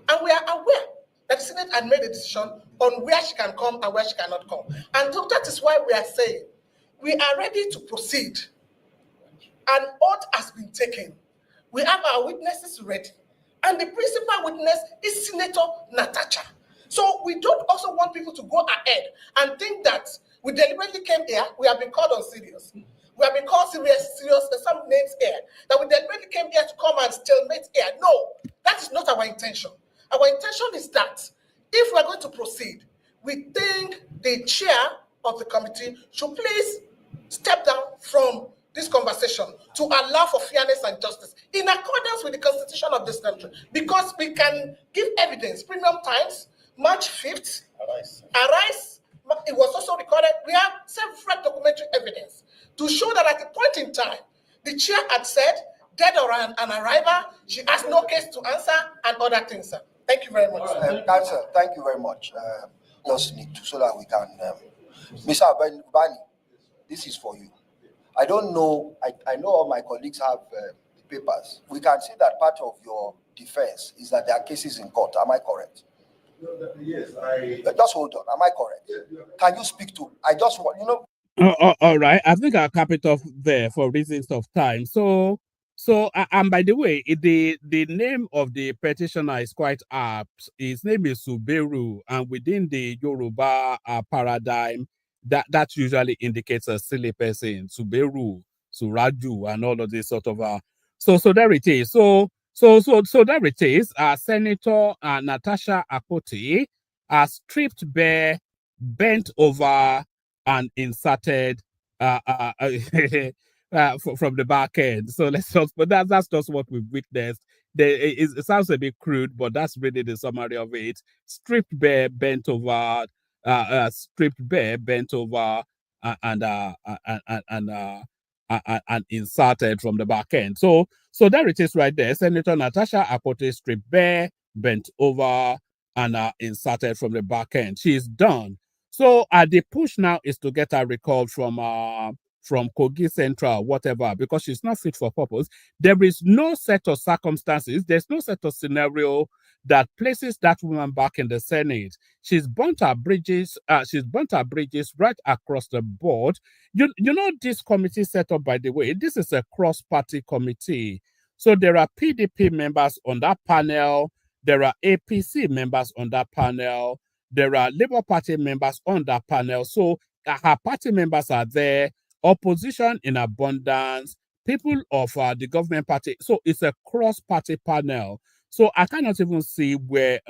And we are aware that the Senate had made a decision on where she can come and where she cannot come. And so that is why we are saying we are ready to proceed. An oath has been taken. We have our witnesses ready. And the principal witness is Senator Natasha. So we don't also want people to go ahead and think that we deliberately came here. We have been called on serious. We have been called serious, some names here. That we deliberately came here to come and stalemate here. No, that is not our intention. Our intention is that if we are going to proceed, we think the chair of the committee should please step down from this conversation to allow for fairness and justice in accordance with the constitution of this country, because we can give evidence. Premium Times, March 5th, Arise, it was also recorded. We have several documentary evidence to show that at a point in time, the chair had said, dead or an arrival, she has no case to answer and other things, sir. Thank you very much. Council, thank you very much. Just need to, so that we can, Mr. Bani, this is for you. I don't know, I know all my colleagues have the papers. We can see that part of your defense is that there are cases in court. Am I correct? Yes, just hold on. Am I correct? Can you speak to, I just want, All right. I think I'll cap it off there for reasons of time. So, and by the way, the name of the petitioner is quite apt. His name is Suberu, and within the Yoruba paradigm, that usually indicates a silly person. Suberu, Suraju, and all of this sort of So there it is. So there it is. Senator Natasha Akpoti stripped bare, bent over, and inserted from the back end. So but that's just what we've witnessed. It sounds a bit crude, but that's really the summary of it. Stripped bare, bent over, stripped bare, bent over, and inserted from the back end. So there it is right there. Senator Natasha Akpoti stripped bare, bent over, and inserted from the back end. She's done. So the push now is to get her recalled from Kogi Central, whatever, because she's not fit for purpose. There is no set of circumstances, there's no set of scenario that places that woman back in the Senate. She's burnt her bridges right across the board. You know, this committee set up, by the way, this is a cross-party committee. So there are PDP members on that panel, there are APC members on that panel, there are Labour Party members on that panel. So her party members are there, opposition in abundance, people of the government party. So it's a cross-party panel. So I cannot even see where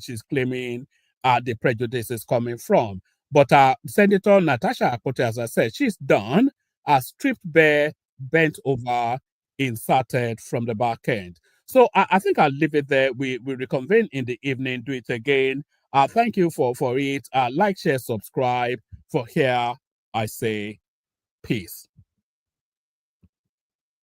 she's claiming the prejudice is coming from. But Senator Natasha Akpoti, as I said, she's done, stripped bare, bent over, inserted from the back end. So I think I'll leave it there. We reconvene in the evening, do it again. Thank you for it. Like, share, subscribe. For here, I say peace.